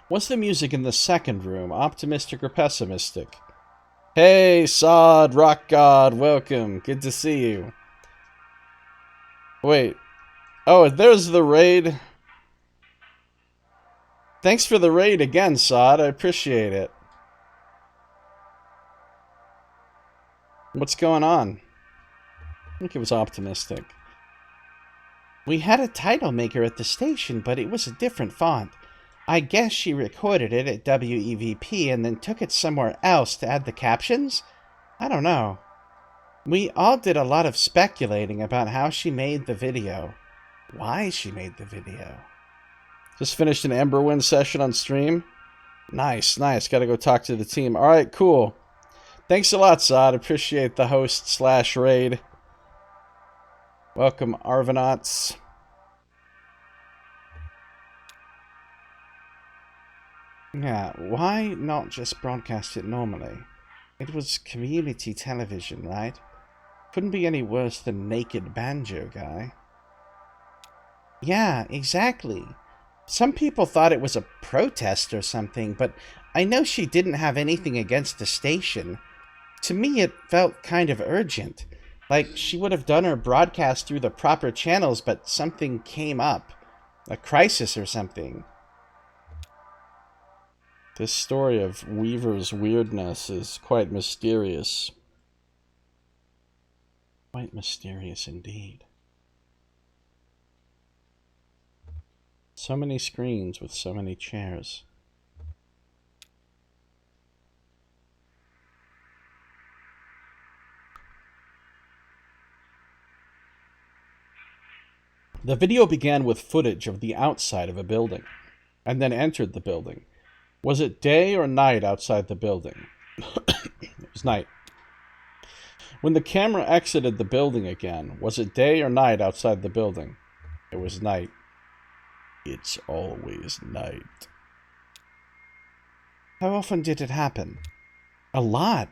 What's the music in the second room? Optimistic or pessimistic? Hey, Sod, Rock God, welcome. Good to see you. Wait. Oh, there's the raid. Thanks for the raid again, Sod. I appreciate it. What's going on? I think it was optimistic. We had a title maker at the station, but it was a different font. I guess she recorded it at WEVP and then took it somewhere else to add the captions? I don't know. We all did a lot of speculating about how she made the video. Why she made the video. Just finished an Emberwind session on stream. Nice, nice. Gotta go talk to the team. Alright, cool. Thanks a lot, Sod. Appreciate the host/raid. Welcome, Arvanauts. Yeah, why not just broadcast it normally? It was community television, right? Couldn't be any worse than Naked Banjo Guy. Yeah, exactly. Some people thought it was a protest or something, but I know she didn't have anything against the station. To me, it felt kind of urgent. Like she would have done her broadcast through the proper channels, but something came up. A crisis or something. This story of Weaver's weirdness is quite mysterious. Quite mysterious indeed. So many screens with so many chairs. The video began with footage of the outside of a building. and then entered the building. Was it day or night outside the building? It was night. When the camera exited the building again, was it day or night outside the building? It was night. It's always night. How often did it happen? A lot.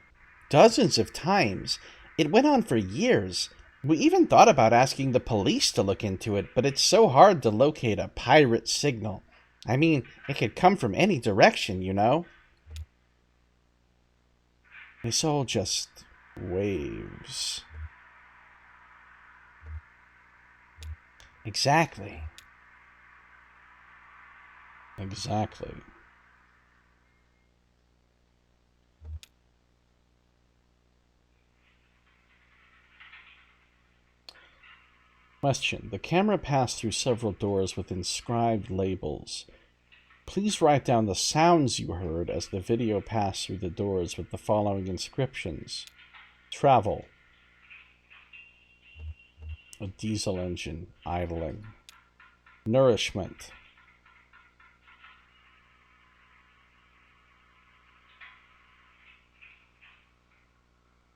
Dozens of times. It went on for years. We even thought about asking the police to look into it, but it's so hard to locate a pirate signal. I mean, it could come from any direction, you know? It's all just waves. Exactly. Exactly. Question. The camera passed through several doors with inscribed labels. Please write down the sounds you heard as the video passed through the doors with the following inscriptions. Travel. A diesel engine idling. Nourishment.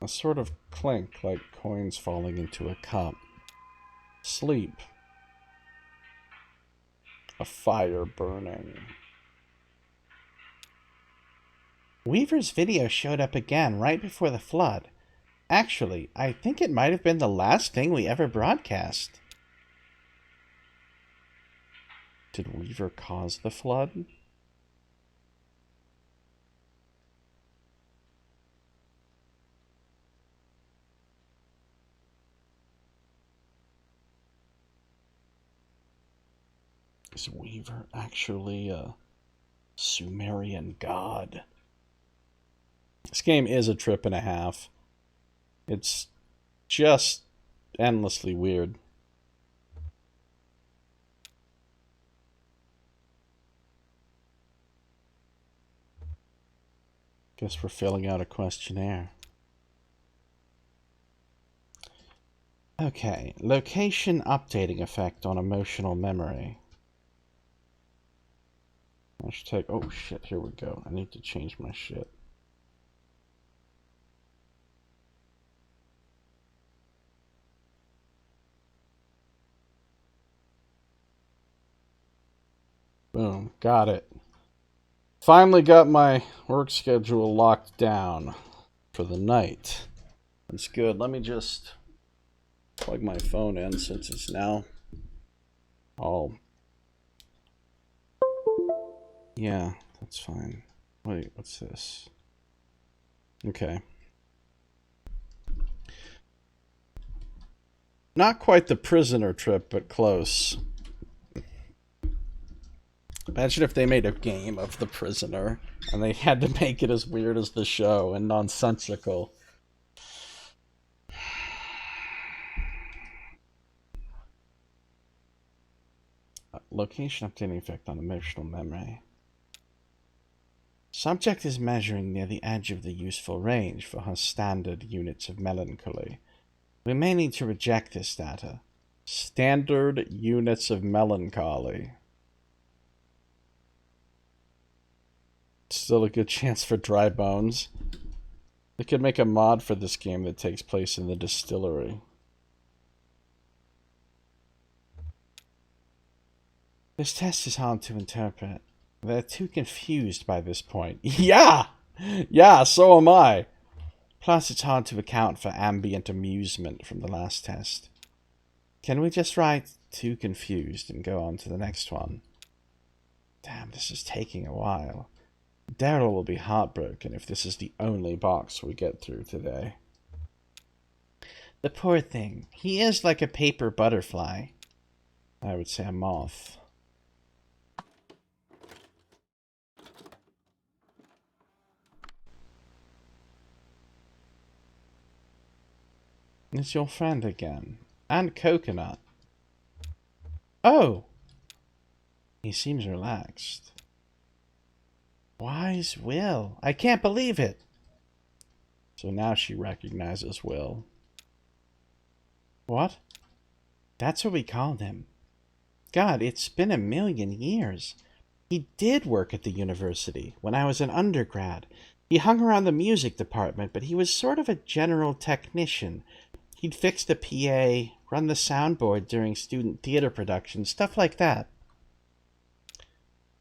A sort of clink like coins falling into a cup. Sleep. A fire burning. Weaver's video showed up again right before the flood. Actually, I think it might have been the last thing we ever broadcast. Did Weaver cause the flood? Is Weaver actually a Sumerian god? This game is a trip and a half. It's just endlessly weird. Guess we're filling out a questionnaire. Okay, location updating effect on emotional memory. Hashtag, oh shit, here we go. I need to change my shit. Boom, got it. Finally got my work schedule locked down for the night. That's good. Let me just plug my phone in since it's now all... Yeah, that's fine. Wait, what's this? Okay. Not quite the prisoner trip, but close. Imagine if they made a game of the prisoner and they had to make it as weird as the show and nonsensical. Location updating effect on emotional memory. Subject is measuring near the edge of the useful range for her standard units of melancholy. We may need to reject this data. Standard units of melancholy. Still a good chance for dry bones. They could make a mod for this game that takes place in the distillery. This test is hard to interpret. They're too confused by this point. Yeah! Yeah, so am I. Plus, it's hard to account for ambient amusement from the last test. Can we just write too confused and go on to the next one? Damn, this is taking a while. Daryl will be heartbroken if this is the only box we get through today. The poor thing. He is like a paper butterfly. I would say a moth. It's your friend again. And Coconut. Oh! He seems relaxed. Wise Will. I can't believe it. So now she recognizes Will. What? That's what we called him. God, it's been 1,000,000 years. He did work at the university when I was an undergrad. He hung around the music department, but he was sort of a general technician. He'd fix the PA, run the soundboard during student theater productions, stuff like that.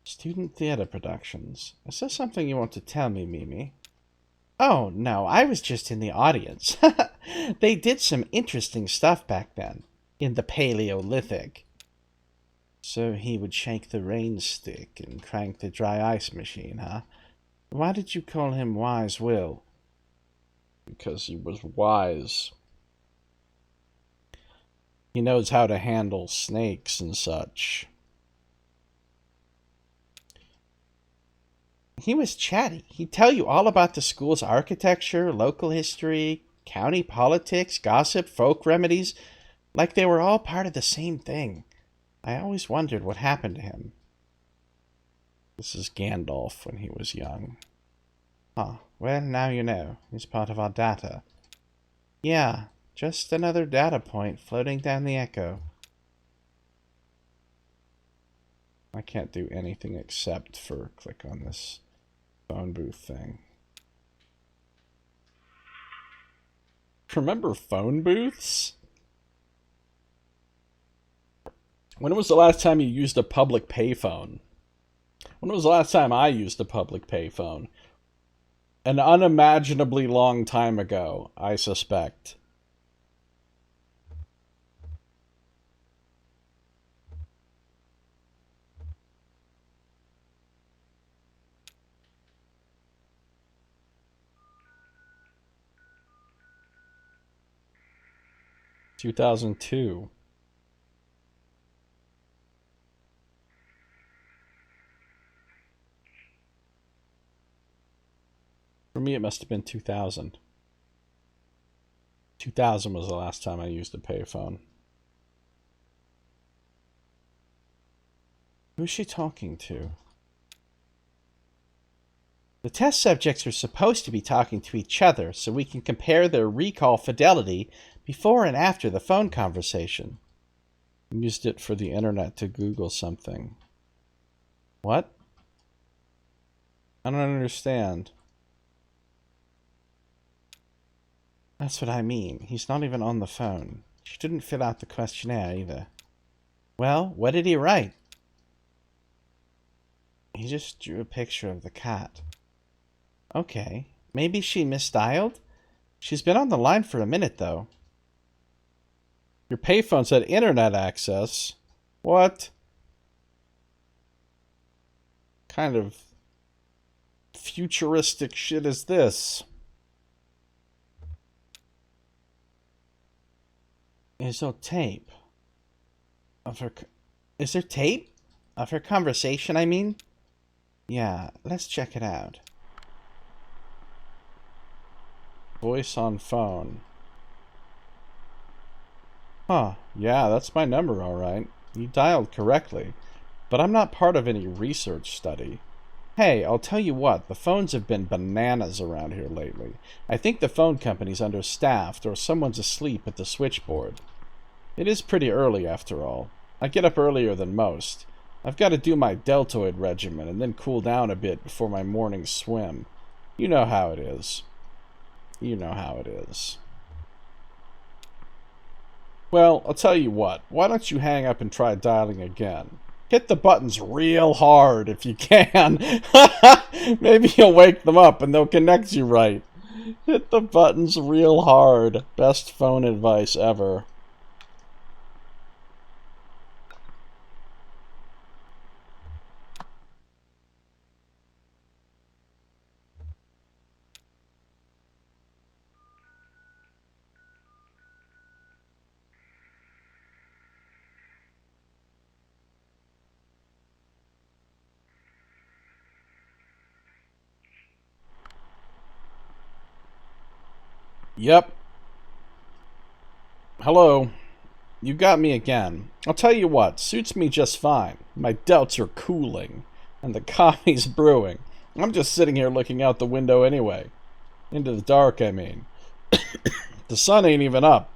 Student theater productions. Is this something you want to tell me, Mimi? Oh, no, I was just in the audience. They did some interesting stuff back then, in the Paleolithic. So he would shake the rain stick and crank the dry ice machine, huh? Why did you call him Wise Will? Because he was wise. He knows how to handle snakes and such. He was chatty. He'd tell you all about the school's architecture, local history, county politics, gossip, folk remedies, like they were all part of the same thing. I always wondered what happened to him. This is Gandalf when he was young. Huh. Well, now you know. He's part of our data. Yeah, just another data point floating down the echo. I can't do anything except for click on this phone booth thing. Remember phone booths? When was the last time you used a public payphone? When was the last time I used a public payphone? An unimaginably long time ago, I suspect. (2002). For me, it must have been 2000. 2000 was the last time I used a payphone. Who's she talking to? The test subjects are supposed to be talking to each other so we can compare their recall fidelity before and after the phone conversation. I used it for the internet to Google something. What? I don't understand. That's what I mean. He's not even on the phone. She didn't fill out the questionnaire either. Well, what did he write? He just drew a picture of the cat. Okay, maybe she misdialed? She's been on the line for a minute, though. Your payphone said internet access. What kind of futuristic shit is this? Is there tape of her? Is there tape of her conversation? I mean, yeah. Let's check it out. Voice on phone. Huh, yeah, that's my number, all right. You dialed correctly. But I'm not part of any research study. Hey, I'll tell you what, the phones have been bananas around here lately. I think the phone company's understaffed or someone's asleep at the switchboard. It is pretty early, after all. I get up earlier than most. I've got to do my deltoid regimen and then cool down a bit before my morning swim. You know how it is. You know how it is. Well, I'll tell you what. Why don't you hang up and try dialing again? Hit the buttons real hard if you can. Maybe you'll wake them up and they'll connect you right. Hit the buttons real hard. Best phone advice ever. Yep. Hello. You got me again. I'll tell you what, suits me just fine. My doubts are cooling, and the coffee's brewing. I'm just sitting here looking out the window anyway. Into the dark, I mean. The sun ain't even up.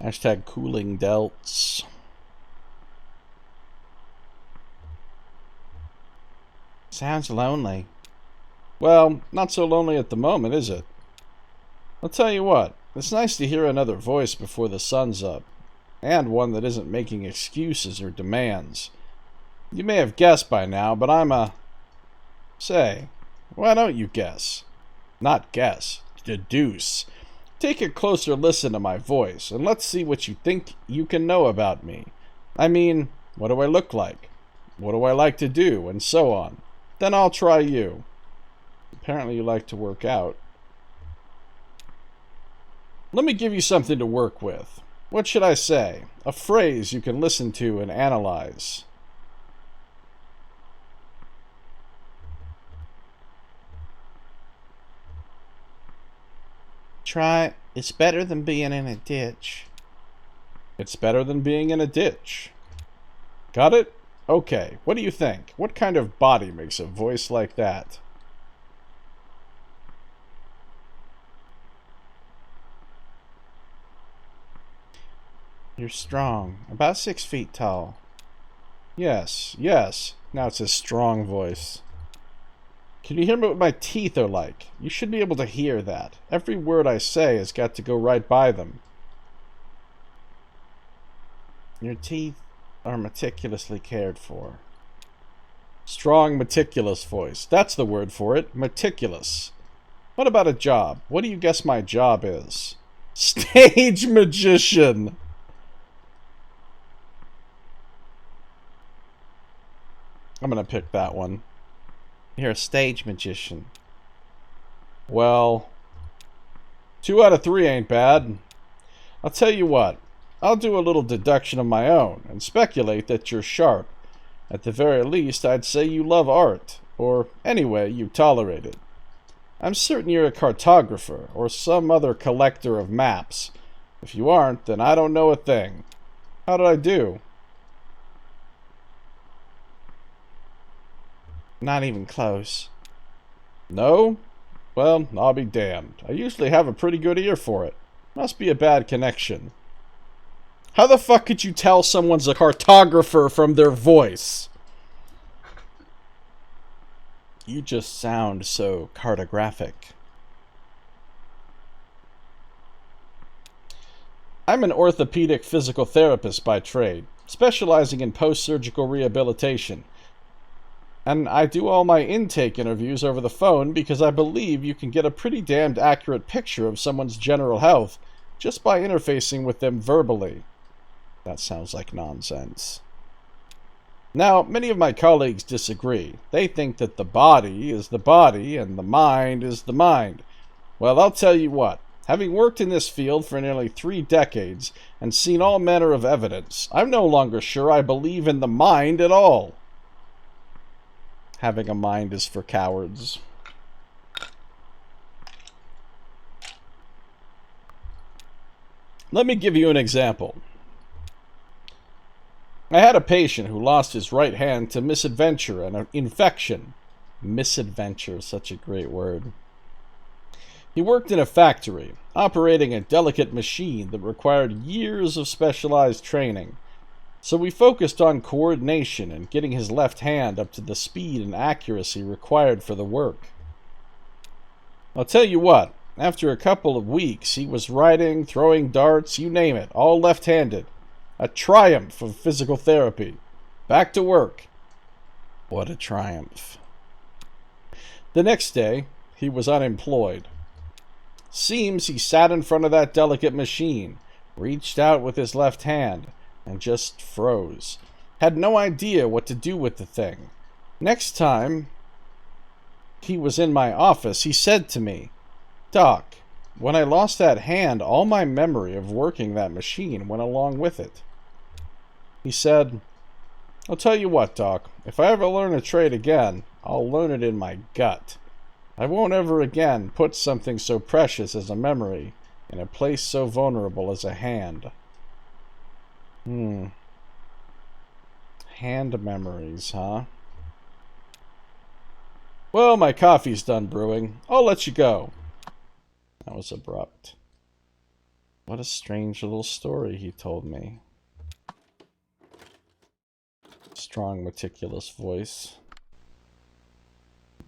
Hashtag cooling delts. Sounds lonely. Well, not so lonely at the moment, is it? I'll tell you what, it's nice to hear another voice before the sun's up, and one that isn't making excuses or demands. You may have guessed by now, but I'm a... Say, why don't you guess? Not guess, deduce. Take a closer listen to my voice, and let's see what you think you can know about me. I mean, what do I look like? What do I like to do? And so on. Then I'll try you. Apparently you like to work out. Let me give you something to work with. What should I say? A phrase you can listen to and analyze. Try, it's better than being in a ditch. It's better than being in a ditch. Got it? Okay, what do you think? What kind of body makes a voice like that? You're strong, about 6 feet tall. Yes, yes. Now it's a strong voice. Can you hear what my teeth are like? You should be able to hear that. Every word I say has got to go right by them. Your teeth are meticulously cared for. Strong, meticulous voice. That's the word for it. Meticulous. What about a job? What do you guess my job is? Stage magician! I'm gonna pick that one. You're a stage magician. Well, 2 out of 3 ain't bad. I'll tell you what. I'll do a little deduction of my own and speculate that you're sharp. At the very least, I'd say you love art, or anyway, you tolerate it. I'm certain you're a cartographer or some other collector of maps. If you aren't, then I don't know a thing. How did I do? Not even close. No? Well, I'll be damned. I usually have a pretty good ear for it. Must be a bad connection. How the fuck could you tell someone's a cartographer from their voice? You just sound so cartographic. I'm an orthopedic physical therapist by trade, specializing in post-surgical rehabilitation. And I do all my intake interviews over the phone because I believe you can get a pretty damned accurate picture of someone's general health just by interfacing with them verbally. That sounds like nonsense. Now, many of my colleagues disagree. They think that the body is the body and the mind is the mind. Well, I'll tell you what. Having worked in this field for nearly 3 decades and seen all manner of evidence, I'm no longer sure I believe in the mind at all. Having a mind is for cowards. Let me give you an example. I had a patient who lost his right hand to misadventure and an infection. Misadventure, such a great word. He worked in a factory, operating a delicate machine that required years of specialized training. So we focused on coordination and getting his left hand up to the speed and accuracy required for the work. I'll tell you what, after a couple of weeks, he was riding, throwing darts, you name it, all left-handed. A triumph of physical therapy. Back to work. What a triumph. The next day, he was unemployed. Seems he sat in front of that delicate machine, reached out with his left hand, and just froze. Had no idea what to do with the thing. Next time he was in my office, he said to me, "Doc, when I lost that hand, all my memory of working that machine went along with it." He said, "I'll tell you what, Doc, if I ever learn a trade again, I'll learn it in my gut. I won't ever again put something so precious as a memory in a place so vulnerable as a hand." Hand memories, huh? Well, my coffee's done brewing. I'll let you go. That was abrupt. What a strange little story he told me. Strong, meticulous voice.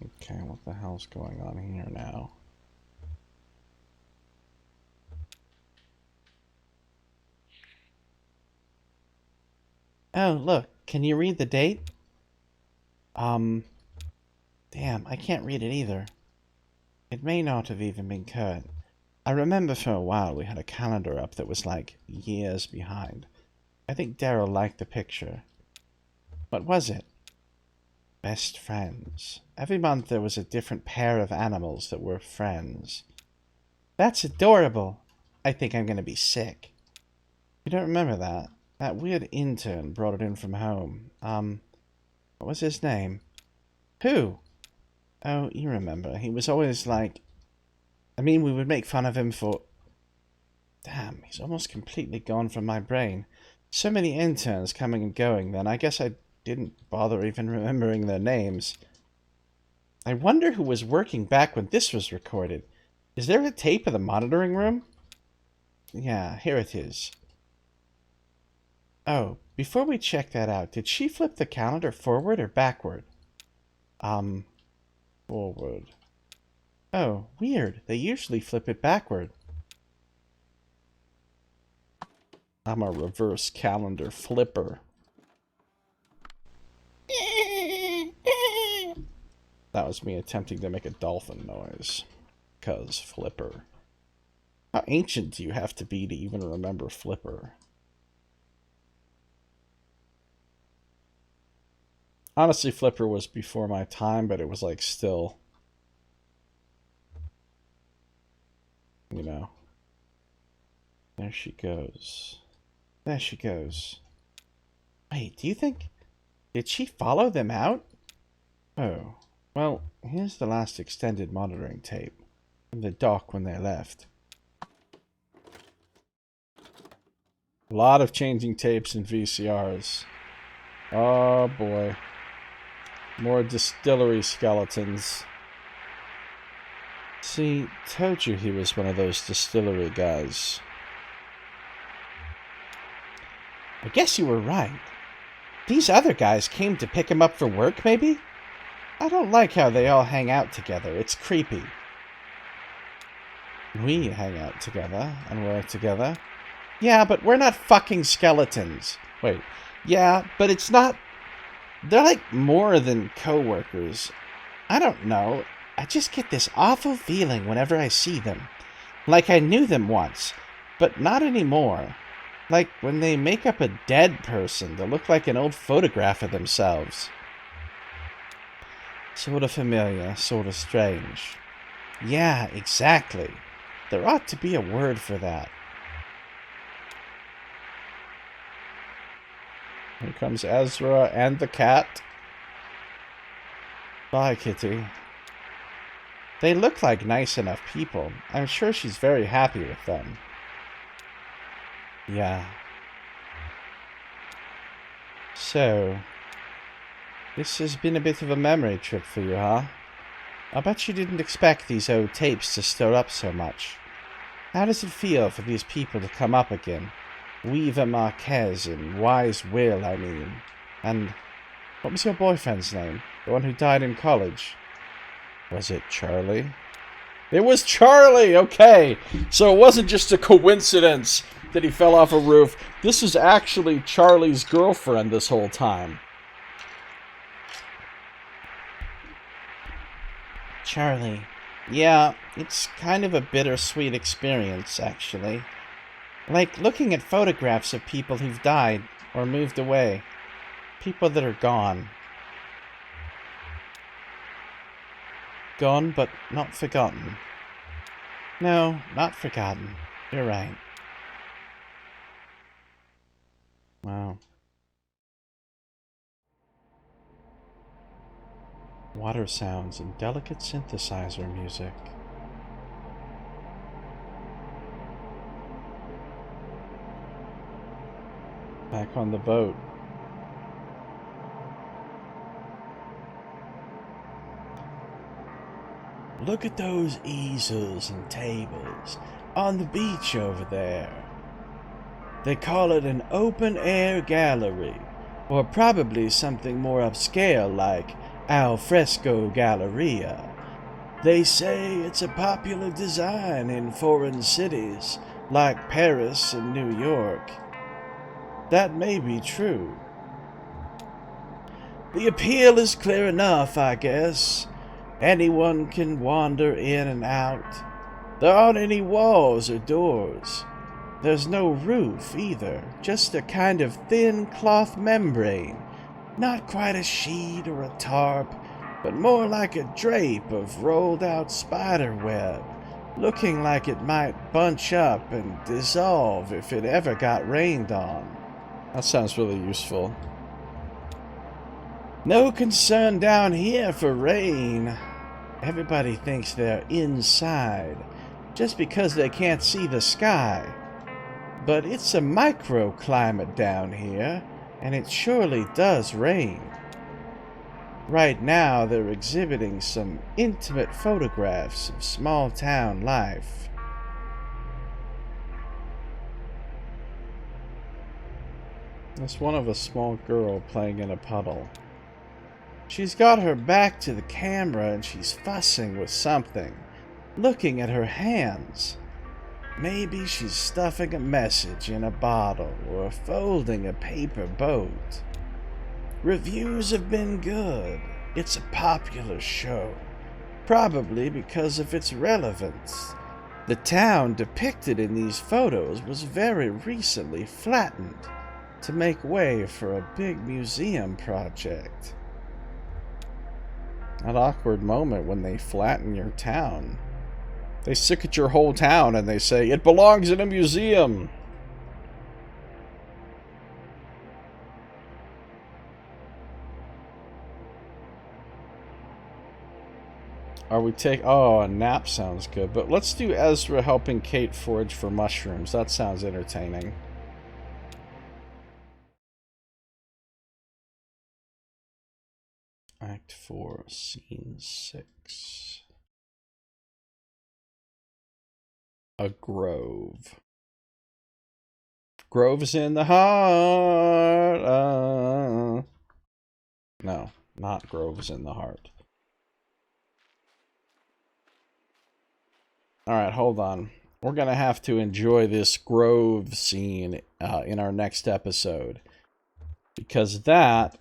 Okay, what the hell's going on here now? Oh, look, can you read the date? Damn, I can't read it either. It may not have even been current. I remember for a while we had a calendar up that was like years behind. I think Daryl liked the picture. What was it? Best friends. Every month there was a different pair of animals that were friends. That's adorable. I think I'm gonna be sick. You don't remember that? That weird intern brought it in from home. What was his name? Who? Oh, you remember. He was always like... I mean, we would make fun of him for... Damn, he's almost completely gone from my brain. So many interns coming and going then. I guess I didn't bother even remembering their names. I wonder who was working back when this was recorded. Is there a tape of the monitoring room? Yeah, here it is. Oh, before we check that out, did she flip the calendar forward or backward? Forward. Oh, weird. They usually flip it backward. I'm a reverse calendar flipper. That was me attempting to make a dolphin noise. 'Cause flipper. How ancient do you have to be to even remember flipper? Honestly, flipper was before my time, but it was like still... You know. There she goes. There she goes. Wait, do you think... Did she follow them out? Oh. Well, here's the last extended monitoring tape. From the dock when they left. A lot of changing tapes and VCRs. Oh boy. More distillery skeletons. See, told you he was one of those distillery guys. I guess you were right. These other guys came to pick him up for work, maybe? I don't like how they all hang out together. It's creepy. We hang out together and work together. Yeah, but we're not fucking skeletons. Wait. Yeah, but it's not... They're like more than co-workers. I don't know. I just get this awful feeling whenever I see them. Like I knew them once, but not anymore. Like when they make up a dead person to look like an old photograph of themselves. Sort of familiar, sort of strange. Yeah, exactly. There ought to be a word for that. Here comes Ezra and the cat. Bye, Kitty. They look like nice enough people. I'm sure she's very happy with them. Yeah. So, this has been a bit of a memory trip for you, huh? I bet you didn't expect these old tapes to stir up so much. How does it feel for these people to come up again? Weaver Marquez and Wise Will, I mean. And what was your boyfriend's name? The one who died in college? Was it Charlie? It was Charlie! Okay! So it wasn't just a coincidence that he fell off a roof. This is actually Charlie's girlfriend this whole time. Charlie. Yeah, it's kind of a bittersweet experience, actually. Like looking at photographs of people who've died or moved away. People that are gone. Gone, but not forgotten. No, not forgotten. You're right. Wow. Water sounds and delicate synthesizer music. Back on the boat. Look at those easels and tables on the beach over there. They call it an open-air gallery, or probably something more upscale like Al fresco galleria. They say it's a popular design in foreign cities like Paris and New York. That may be true. The appeal is clear enough, I guess. Anyone can wander in and out. There aren't any walls or doors. There's no roof either, just a kind of thin cloth membrane. Not quite a sheet or a tarp, but more like a drape of rolled out spider web, looking like it might bunch up and dissolve if it ever got rained on. That sounds really useful. No concern down here for rain. Everybody thinks they're inside, just because they can't see the sky. But it's a microclimate down here, and it surely does rain. Right now, they're exhibiting some intimate photographs of small-town life. That's one of a small girl playing in a puddle. She's got her back to the camera and she's fussing with something, looking at her hands. Maybe she's stuffing a message in a bottle or folding a paper boat. Reviews have been good. It's a popular show, probably because of its relevance. The town depicted in these photos was very recently flattened to make way for a big museum project. That awkward moment when they flatten your town. They stick at your whole town and they say, it belongs in a museum. Are we oh, a nap sounds good, but let's do Ezra helping Kate forage for mushrooms. That sounds entertaining. Act 4, Scene 6. A grove. Grove's in the heart. No, not Grove's in the heart. Alright, hold on. We're going to have to enjoy this grove scene in our next episode, because that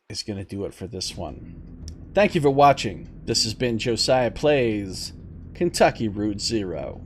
is going to do it for this one. Thank you for watching. This has been Josiah Plays Kentucky Route Zero.